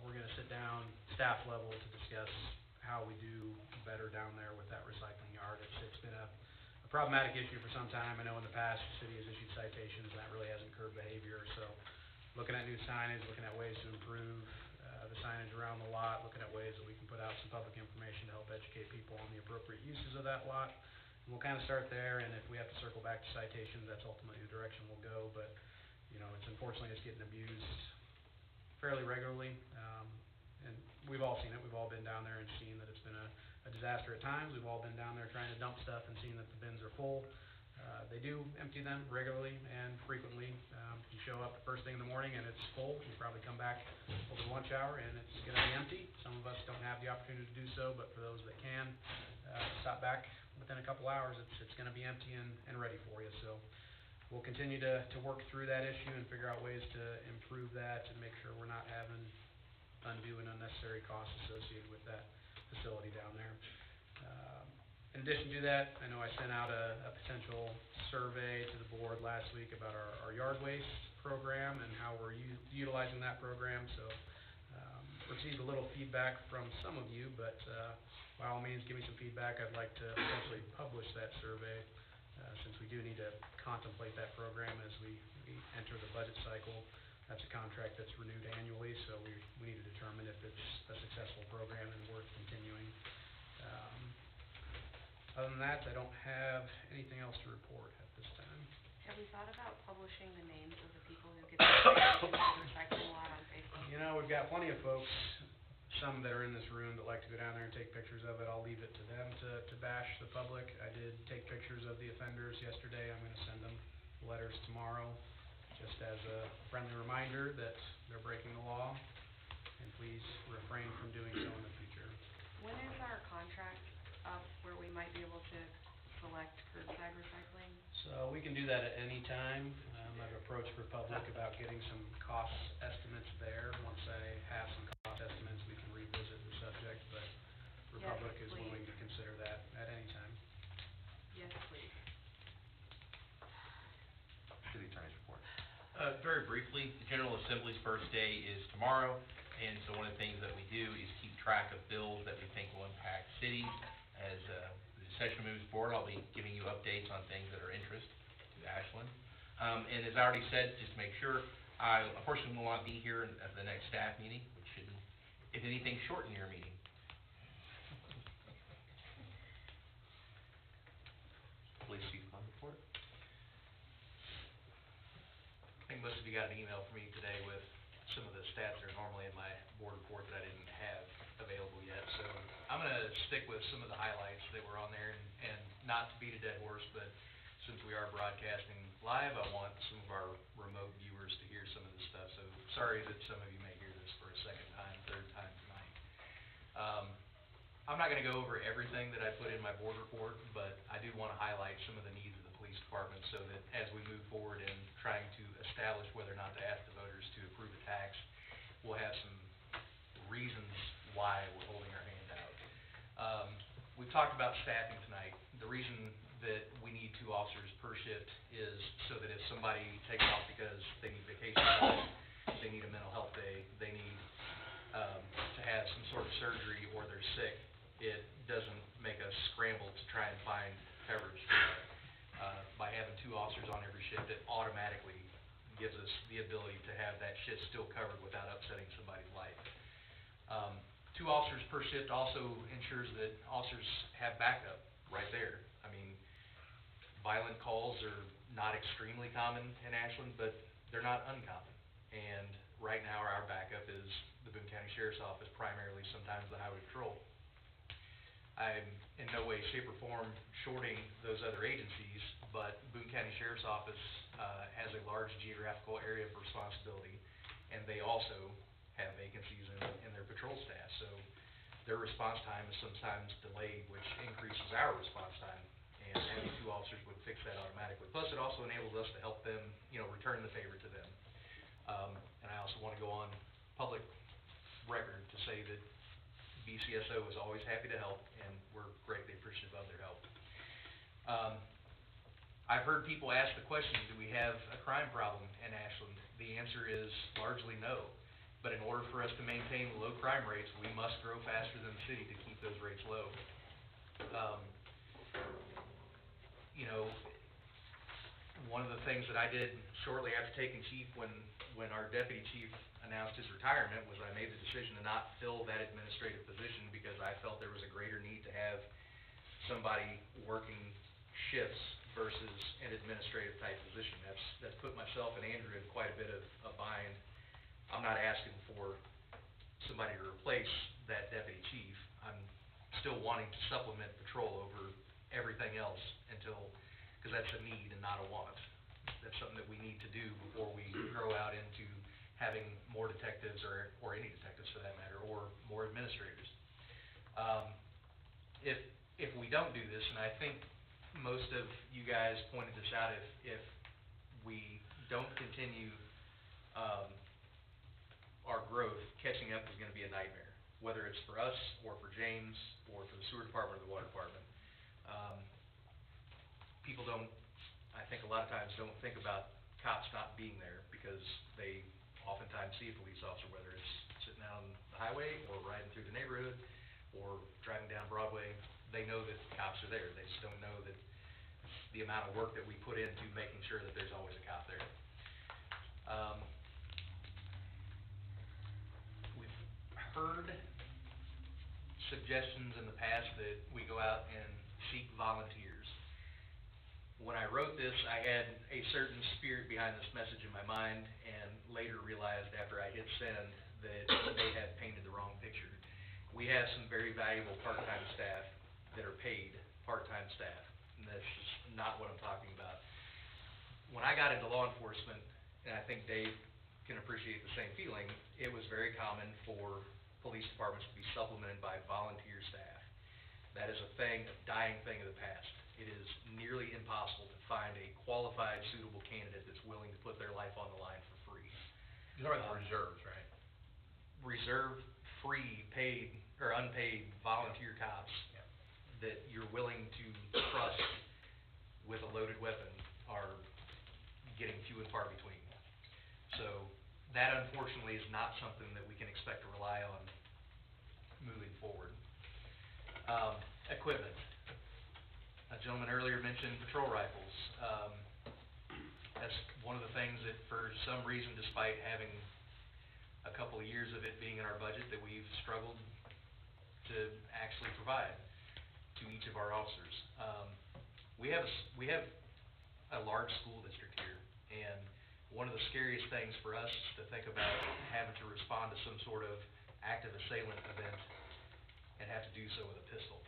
we're gonna sit down, staff level, to discuss how we do better down there with that recycling yard. It's been a problematic issue for some time. I know in the past, the city has issued citations, and that really hasn't curbed behavior. So, looking at new signage, looking at ways to improve the signage around the lot, looking at ways that we can put out some public information to help educate people on the appropriate uses of that lot. And we'll kinda start there, and if we have to circle back to citations, that's ultimately the direction we'll go. But, you know, it's unfortunately, it's getting abused fairly regularly. And we've all seen it. We've all been down there and seen that it's been a disaster at times. We've all been down there trying to dump stuff and seen that the bins are full. They do empty them regularly and frequently. You show up the first thing in the morning and it's full. You probably come back over the lunch hour and it's gonna be empty. Some of us don't have the opportunity to do so, but for those that can, stop back within a couple hours, it's gonna be empty and ready for you. So, we'll continue to work through that issue and figure out ways to improve that and make sure we're not having undue and unnecessary costs associated with that facility down there. In addition to that, I know I sent out a potential survey to the board last week about our yard waste program and how we're utilizing that program. So, received a little feedback from some of you, but by all means, give me some feedback. I'd like to potentially publish that survey, since we do need to contemplate that program as we enter the budget cycle. That's a contract that's renewed annually, so we need to determine if it's a successful program and worth continuing. Other than that, I don't have anything else to report at this time. Have we thought about publishing the names of the people who get the recycling lot on Facebook? You know, we've got plenty of folks, some that are in this room that like to go down there and take pictures of it. I'll leave it to them to bash the public. I did take pictures of the offenders yesterday. I'm gonna send them letters tomorrow, just as a friendly reminder that they're breaking the law, and please refrain from doing so in the future. When is our contract up where we might be able to select curbside recycling? So we can do that at any time. I've approached Republic about getting some cost estimates there. Once I have some cost estimates, we can revisit the subject, but Republic is please. willing to consider that at any time. Yes, please. City Attorney's report. Very briefly, the General Assembly's first day is tomorrow, and so one of the things that we do is keep track of bills that we think will impact cities. As the session moves forward, I'll be giving you updates on things that are of interest to Ashland. And as I already said, just to make sure, I unfortunately will not be here at the next staff meeting, which should, if anything, shorten your meeting. Police chief on report. I think most of you got an email from me today with some of the stats that are normally in my board report that I didn't have available yet. So I'm gonna stick with some of the highlights that were on there and not to beat a dead horse, but since we are broadcasting live, I want some of our remote viewers to hear some of this stuff. So sorry that some of you may hear this for a second time, third time tonight. I'm not gonna go over everything that I put in my board report, but I do wanna highlight some of the needs of the police department so that as we move forward in trying to establish whether or not to ask the voters to approve a tax, we'll have some reasons why we're holding our hand out. We've talked about staffing tonight. The reason that we need 2 officers per shift is so that if somebody takes off because they need vacation time, they need a mental health day, they need to have some sort of surgery, or they're sick, it doesn't make us scramble to try and find coverage for that. By having 2 officers on every shift, it automatically gives us the ability to have that shift still covered without upsetting somebody's life. 2 officers per shift also ensures that officers have backup right there. I mean, violent calls are not extremely common in Ashland, but they're not uncommon. And right now, our backup is the Boone County Sheriff's Office, primarily, sometimes the Highway Patrol. I'm in no way, shape, or form shorting those other agencies, but Boone County Sheriff's Office, has a large geographical area of responsibility, and they also have vacancies in their patrol staff, so their response time is sometimes delayed, which increases our response time, and having two officers would fix that automatically. Plus, it also enables us to help them, return the favor to them. And I also wanna go on public record to say that BCSO is always happy to help, and we're greatly appreciative of their help. I've heard people ask the question, do we have a crime problem in Ashland? The answer is largely no. But in order for us to maintain low crime rates, we must grow faster than the city to keep those rates low. One of the things that I did shortly after taking chief, when our deputy chief announced his retirement, was I made the decision to not fill that administrative position because I felt there was a greater need to have somebody working shifts versus an administrative type position. That's put myself and Andrew in quite a bit of a bind. I'm not asking for somebody to replace that deputy chief. I'm still wanting to supplement patrol over everything else because that's a need and not a want. That's something that we need to do before we grow out into having more detectives or any detectives for that matter, or more administrators. If we don't do this, and I think most of you guys pointed this out, if we don't continue our growth, catching up is gonna be a nightmare, whether it's for us, or for James, or for the sewer department, or the water department. People I think a lot of times don't think about cops not being there, because they oftentimes see a police officer, whether it's sitting out on the highway, or riding through the neighborhood, or driving down Broadway. They know that cops are there, they just don't know that the amount of work that we put into making sure that there's always a cop there. We've heard suggestions in the past that we go out and seek volunteers. When I wrote this, I had a certain spirit behind this message in my mind, and later realized after I hit send that they had painted the wrong picture. We have some very valuable part-time staff that are paid part-time staff, and that's just not what I'm talking about. When I got into law enforcement, and I think Dave can appreciate the same feeling, it was very common for police departments to be supplemented by volunteer staff. That is a dying thing of the past. It is nearly impossible to find a qualified, suitable candidate that's willing to put their life on the line for free. You're talking about reserves, right? Reserve, free, paid, or unpaid volunteer cops that you're willing to trust with a loaded weapon are getting few and far between. So that unfortunately is not something that we can expect to rely on moving forward. Equipment. A gentleman earlier mentioned patrol rifles. That's one of the things that for some reason, despite having a couple of years of it being in our budget, that we've struggled to actually provide to each of our officers. We have a large school district here, and one of the scariest things for us is to think about having to respond to some sort of active assailant event and have to do so with a pistol.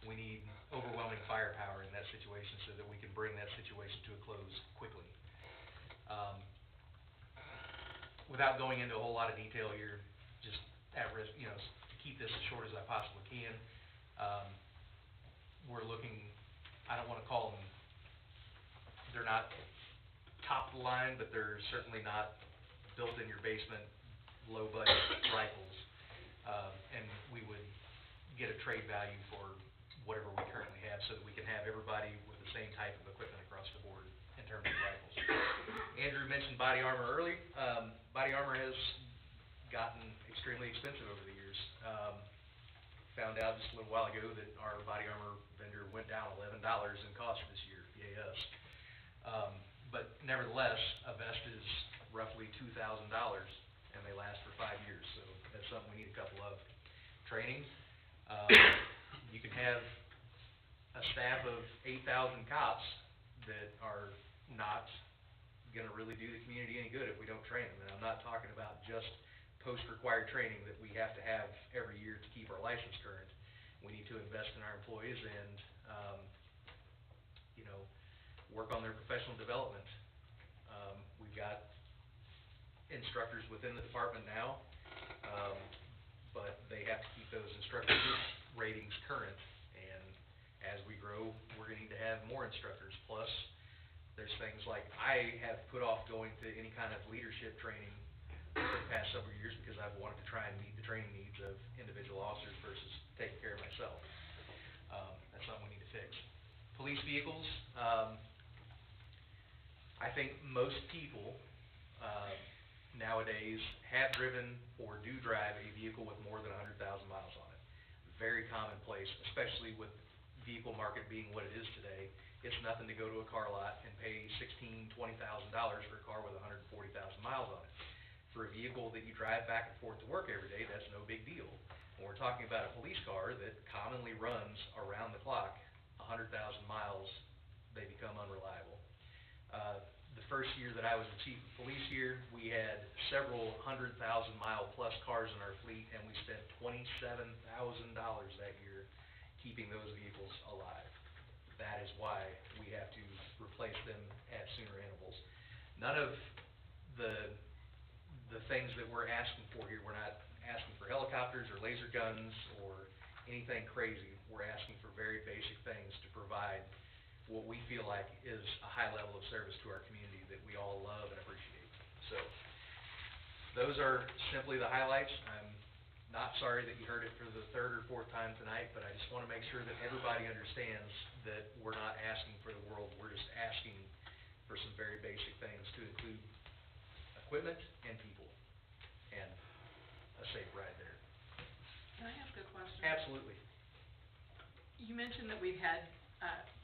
We need overwhelming firepower in that situation so that we can bring that situation to a close quickly. Without going into a whole lot of detail here, just at risk, to keep this as short as I possibly can, we're looking, I don't wanna call them, they're not top of the line, but they're certainly not built in your basement, low budget rifles. And we would get a trade value for whatever we currently have, so that we can have everybody with the same type of equipment across the board in terms of rifles. Andrew mentioned body armor early. Body armor has gotten extremely expensive over the years. Found out just a little while ago that our body armor vendor went down $11 in cost this year, yay us. But nevertheless, a vest is roughly $2,000, and they last for 5 years, so that's something we need a couple of. Training, you can have a staff of 8,000 cops that are not gonna really do the community any good if we don't train them. And I'm not talking about just post-required training that we have to have every year to keep our license current. We need to invest in our employees and, you know, work on their professional development. We've got instructors within the department now, but they have to keep those instructor ratings current. And as we grow, we're gonna need to have more instructors. Plus, there's things like, I have put off going to any kind of leadership training for the past several years because I've wanted to try and meet the training needs of individual officers versus taking care of myself. That's something we need to fix. Police vehicles, I think most people, nowadays have driven or do drive a vehicle with more than 100,000 miles on it. Very commonplace, especially with vehicle market being what it is today. It's nothing to go to a car lot and pay $16,000, $20,000 for a car with 140,000 miles on it. For a vehicle that you drive back and forth to work every day, that's no big deal. When we're talking about a police car that commonly runs around the clock, 100,000 miles, they become unreliable. The first year that I was the chief of police here, we had several 100,000 mile plus cars in our fleet, and we spent $27,000 that year keeping those vehicles alive. That is why we have to replace them at sooner intervals. None of the things that we're asking for here, we're not asking for helicopters or laser guns or anything crazy. We're asking for very basic things to provide what we feel like is a high level of service to our community that we all love and appreciate. So, those are simply the highlights. I'm not sorry that you heard it for the third or fourth time tonight, but I just want to make sure that everybody understands that we're not asking for the world. We're just asking for some very basic things to include equipment and people, and a safe ride there. Can I ask a question? Absolutely. You mentioned that we've had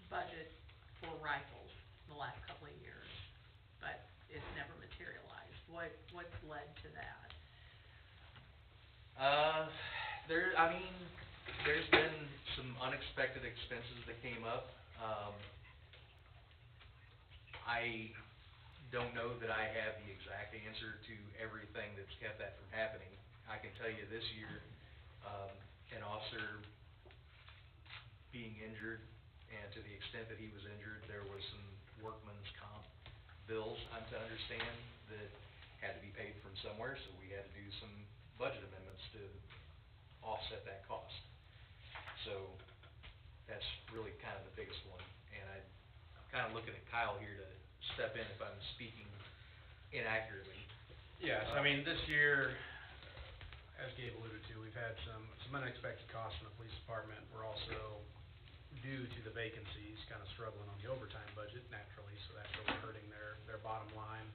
budget for rifles the last couple of years, but it's never materialized. What's led to that? There's been some unexpected expenses that came up. I don't know that I have the exact answer to everything that's kept that from happening. I can tell you this year, an officer being injured, and to the extent that he was injured, there was some workman's comp bills, I'm to understand, that had to be paid from somewhere, so we had to do some budget amendments to offset that cost. So, that's really kind of the biggest one, and I'm kind of looking at Kyle here to step in if I'm speaking inaccurately. Yes, I mean, this year, as Gabe alluded to, we've had some unexpected costs in the police department. We're also, due to the vacancies, kind of struggling on the overtime budget naturally, so that's really hurting their bottom line.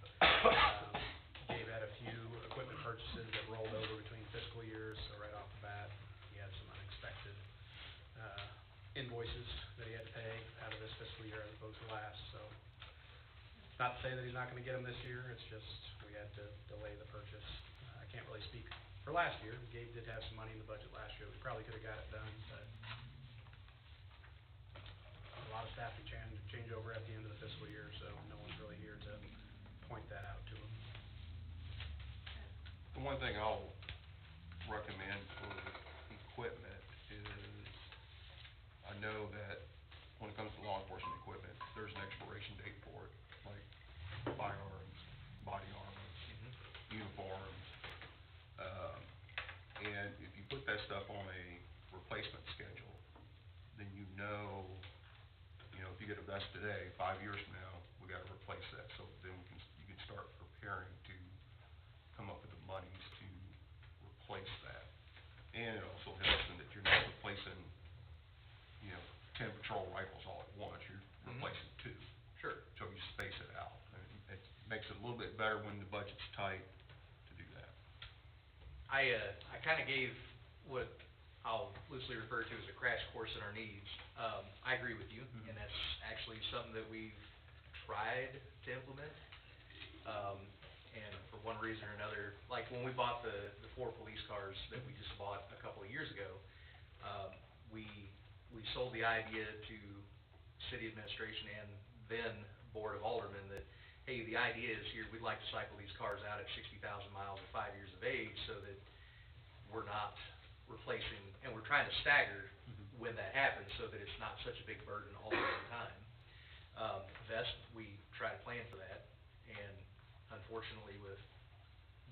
Gabe had a few equipment purchases that rolled over between fiscal years, so right off the bat, he had some unexpected invoices that he had to pay out of this fiscal year as opposed to last, so. Not to say that he's not gonna get them this year, it's just, we had to delay the purchase. I can't really speak for last year. Gabe did have some money in the budget last year, we probably could've got it done, but a lot of staffing change over at the end of the fiscal year, so no one's really here to point that out to him. The one thing I'll recommend for equipment is, I know that when it comes to law enforcement equipment, there's an expiration date for it, like firearms, body armor, uniforms. And if you put that stuff on a replacement schedule, then you know, if you get a vest today, 5 years from now, we gotta replace that, so then you can start preparing to come up with the monies to replace that. And it also helps in that you're not replacing, 10 patrol rifles all at once, you're replacing 2. Sure. So you space it out, and it makes it a little bit better when the budget's tight to do that. I kinda gave what I'll loosely refer to as a crash course in our needs. I agree with you, and that's actually something that we've tried to implement. And for one reason or another, like when we bought the 4 police cars that we just bought a couple of years ago, we sold the idea to city administration and then Board of Aldermen that hey, the idea is here, we'd like to cycle these cars out at 60,000 miles at 5 years of age so that we're not replacing, and we're trying to stagger when that happens so that it's not such a big burden all at one time. Vest, we try to plan for that, and unfortunately with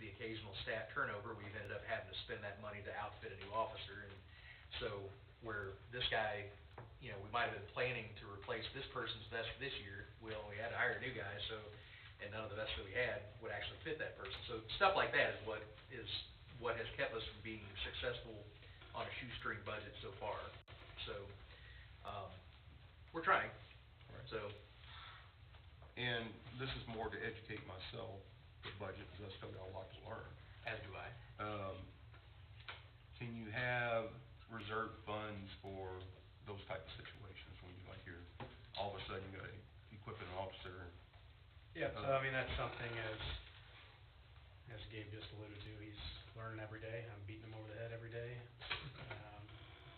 the occasional staff turnover, we've ended up having to spend that money to outfit a new officer, and so where this guy, you know, we might have been planning to replace this person's vest this year, we had to hire a new guy, so, and none of the vests that we had would actually fit that person. So stuff like that is what has kept us from being successful on a shoestring budget so far. So, we're trying, so. And this is more to educate myself, the budget, because I still got a lot to learn. As do I. Can you have reserved funds for those type of situations when you, like, you're, all of a sudden you gotta equip an officer? Yeah, so I mean, that's something as Gabe just alluded to, he's learning every day. I'm beating him over the head every day.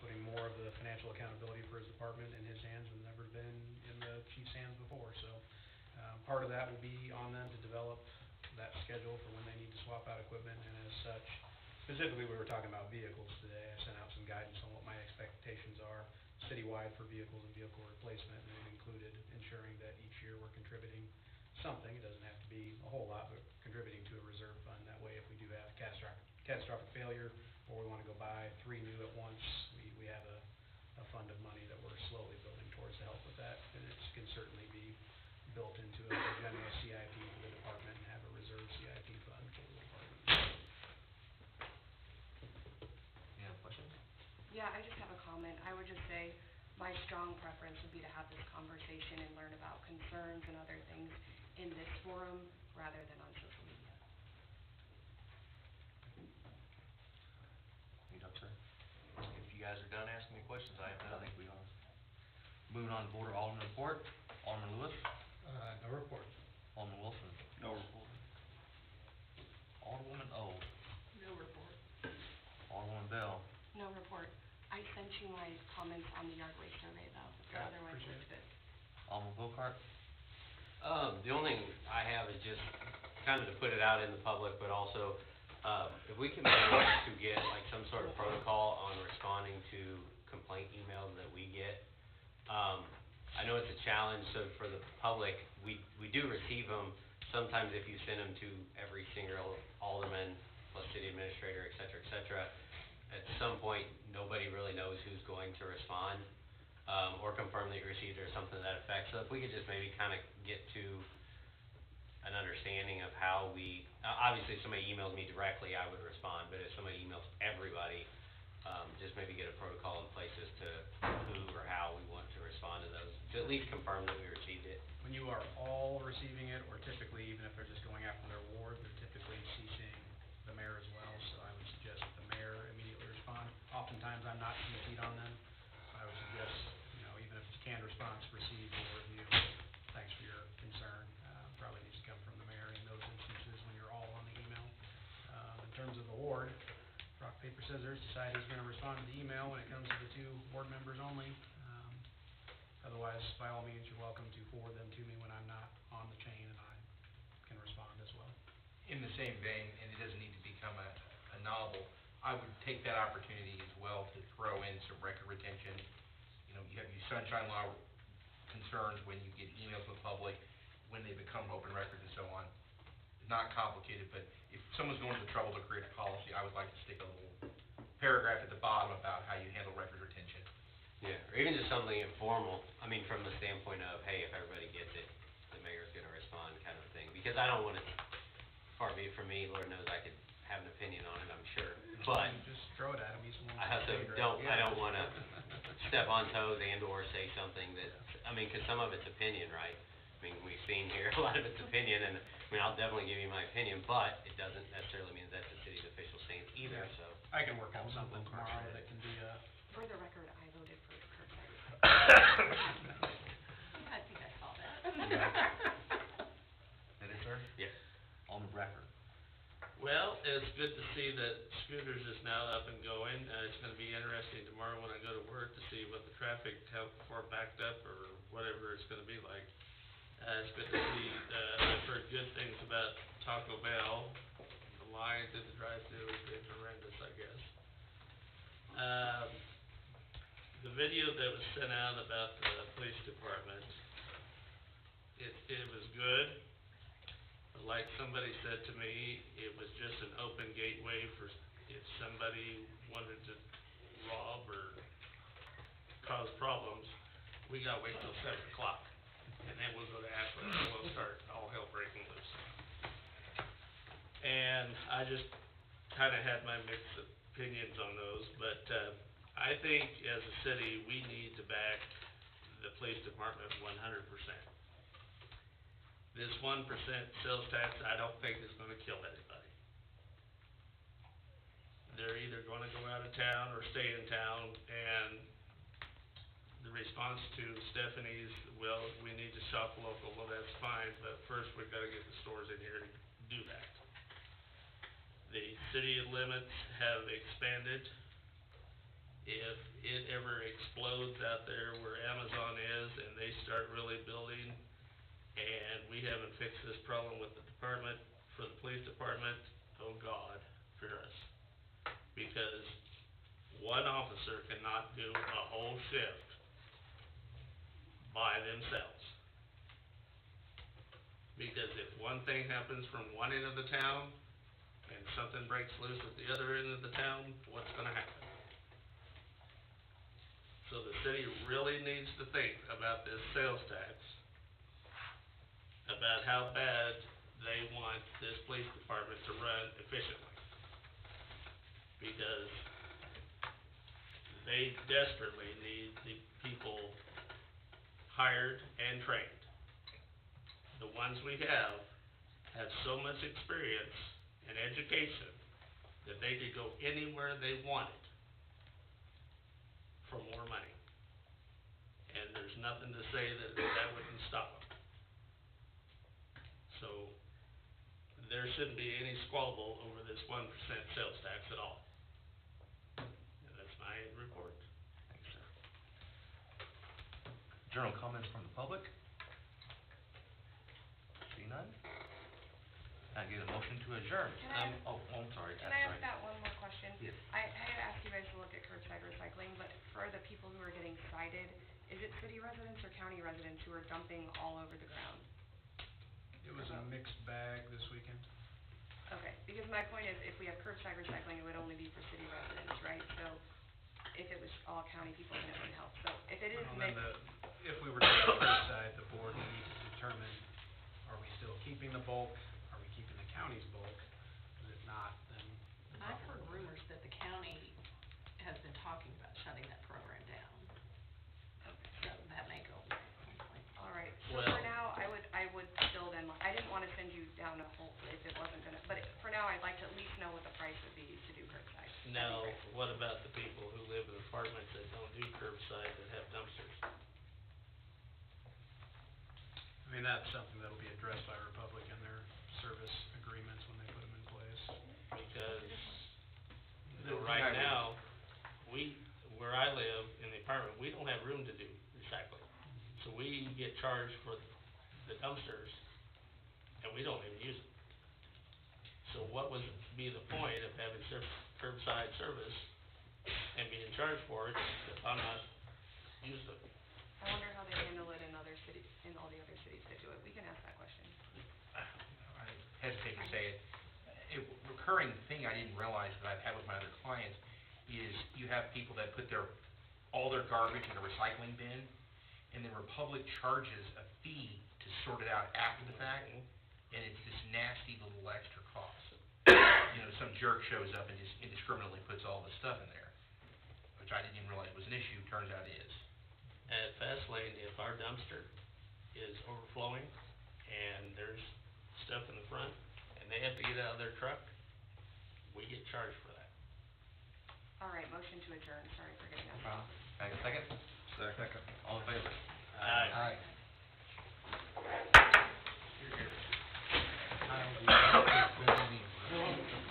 Putting more of the financial accountability for his department in his hands than ever been in the chief's hands before, so. Part of that will be on them to develop that schedule for when they need to swap out equipment, and as such, specifically, we were talking about vehicles today. I sent out some guidance on what my expectations are citywide for vehicles and vehicle replacement, and it included ensuring that each year we're contributing something. It doesn't have to be a whole lot, but contributing to a reserve fund. That way, if we do have catastrophic failure, or we wanna go buy 3 new at once, we have a fund of money that we're slowly building towards to help with that, and it can certainly be built into a general CIP for the department and have a reserve CIP fund for the department. Any other questions? Yeah, I just have a comment. I would just say my strong preference would be to have this conversation and learn about concerns and other things in this forum rather than on social media. You done, sir? If you guys are done asking me questions, I have I nothing. think we are. Moving on to Board of Alderman report. Alderman Lewis. No report. Alderman Wilson. No report. Alderwoman O. No report. Alderwoman Bell. No report. I sent you my comments on the yard waste survey though, so Got it, otherwise appreciate it's it. good. Alderman Bocart. The only thing I have is just kind of to put it out in the public, but also, if we can manage to get like some sort of protocol on responding to complaint emails that we get. I know it's a challenge, so for the public, we do receive them. Sometimes if you send them to every single alderman, plus city administrator, et cetera, at some point, nobody really knows who's going to respond, or confirm that you received it or something to that effect. So if we could just maybe kind of get to an understanding of how we, obviously if somebody emails me directly, I would respond, but if somebody emails everybody, just maybe get a protocol in place as to who or how we want to respond to those, to at least confirm that we received it. When you are all receiving it, or typically, even if they're just going after their ward, they're typically CCing the mayor as well, so I would suggest that the mayor immediately respond. Oftentimes, I'm not CC'd on them. I would suggest, you know, even if it's canned response, received or review, thanks for your concern, probably needs to come from the mayor in those instances when you're all on the email. In terms of the ward, rock, paper, scissors, decide who's gonna respond to the email when it comes to the 2 board members only. Otherwise, by all means, you're welcome to forward them to me when I'm not on the chain, and I can respond as well. In the same vein, and it doesn't need to become a novel, I would take that opportunity as well to throw in some record retention. You know, you have your sunshine law concerns when you get emails from the public, when they become open records and so on. It's not complicated, but if someone's going to the trouble to create a policy, I would like to stick a little paragraph at the bottom about how you handle record retention. Yeah, or even just something informal, I mean, from the standpoint of, hey, if everybody gets it, the mayor's gonna respond kind of thing. Because I don't wanna, far be it from me, Lord knows I could have an opinion on it, I'm sure, but Just throw it at him, he's the one. I also with the don't, I favorite. don't wanna step on toes and or say something that, I mean, 'cause some of it's opinion, right? I mean, we've seen here, a lot of it's opinion, and, I mean, I'll definitely give you my opinion, but it doesn't necessarily mean that's the city's official stance either, Yeah. so. I can work on something tomorrow that can be, For the record, I voted for curbside recycling. I think I saw that. That it, sir? Yes. Alderman Bradford. Well, it's good to see that scooters is now up and going. It's gonna be interesting tomorrow when I go to work to see what the traffic, how far backed up or whatever it's gonna be like. It's good to see, I've heard good things about Taco Bell. The lines at the drive-thru has been horrendous, I guess. The video that was sent out about the police department, it was good. But like somebody said to me, it was just an open gateway for if somebody wanted to rob or cause problems, we gotta wait till 7:00. And then we'll go to Ashland and we'll start all hell breaking loose. And I just kinda had my mixed opinions on those, but, I think as a city, we need to back the police department 100%. This 1% sales tax, I don't think is gonna kill anybody. They're either gonna go out of town or stay in town, and the response to Stephanie's, well, we need to shop local, well, that's fine, but first we've gotta get the stores in here to do that. The city limits have expanded. If it ever explodes out there where Amazon is and they start really building, and we haven't fixed this problem with the department, for the police department, oh God, fear us. Because one officer cannot do a whole shift by themselves. Because if one thing happens from one end of the town, and something breaks loose at the other end of the town, what's gonna happen? So the city really needs to think about this sales tax, about how bad they want this police department to run efficiently. Because they desperately need the people hired and trained. The ones we have so much experience and education that they could go anywhere they wanted for more money. And there's nothing to say that wouldn't stop them. So, there shouldn't be any squabble over this 1% sales tax at all. And that's my report. Thanks, sir. General comments from the public? See none? Can I get a motion to adjourn? Can I ask- I'm sorry. Can I ask that one more question? Yes. I had asked you guys to look at curbside recycling, but for the people who are getting cited, is it city residents or county residents who are dumping all over the ground? It was a mixed bag this weekend. Okay, because my point is, if we have curbside recycling, it would only be for city residents, right? So, if it was all county people, then it wouldn't help. So, if it is Well, then mixed, if we were to go curbside, the board would need to determine, are we still keeping the bulk? Are we keeping the county's bulk? Because if not, then the I've proper heard order. rumors that the county has been talking about shutting that program down. So that may go away at some point. all right. So Well- for now, I would still then, I didn't wanna send you down a hole if it wasn't gonna, but for now, I'd like to at least know what the price would be to do curbside. That'd be Now, great. what about the people who live in apartments that don't do curbside, that have dumpsters? I mean, that's something that'll be addressed by Republic in their service agreements when they put them in place. Because, right now, where I live in the apartment, we don't have room to do recycling. So we get charged for the dumpsters, and we don't even use them. So what would be the point of having curbside service and being charged for it if I'm not using it? I wonder how they handle it in other cities, in all the other cities that do it. We can ask that question. I hesitate to say it. A recurring thing I didn't realize that I've had with my other clients is you have people that put all their garbage in a recycling bin, and the Republic charges a fee to sort it out after the fact, and it's this nasty little extra cost. You know, some jerk shows up and just indiscriminately puts all this stuff in there, which I didn't even realize was an issue, turns out it is. At Fastlane, if our dumpster is overflowing and there's stuff in the front and they have to get out of their truck, we get charged for that. All right, motion to adjourn. Sorry for getting us off. Can I get a second? Second. All in favor? Aye. Aye.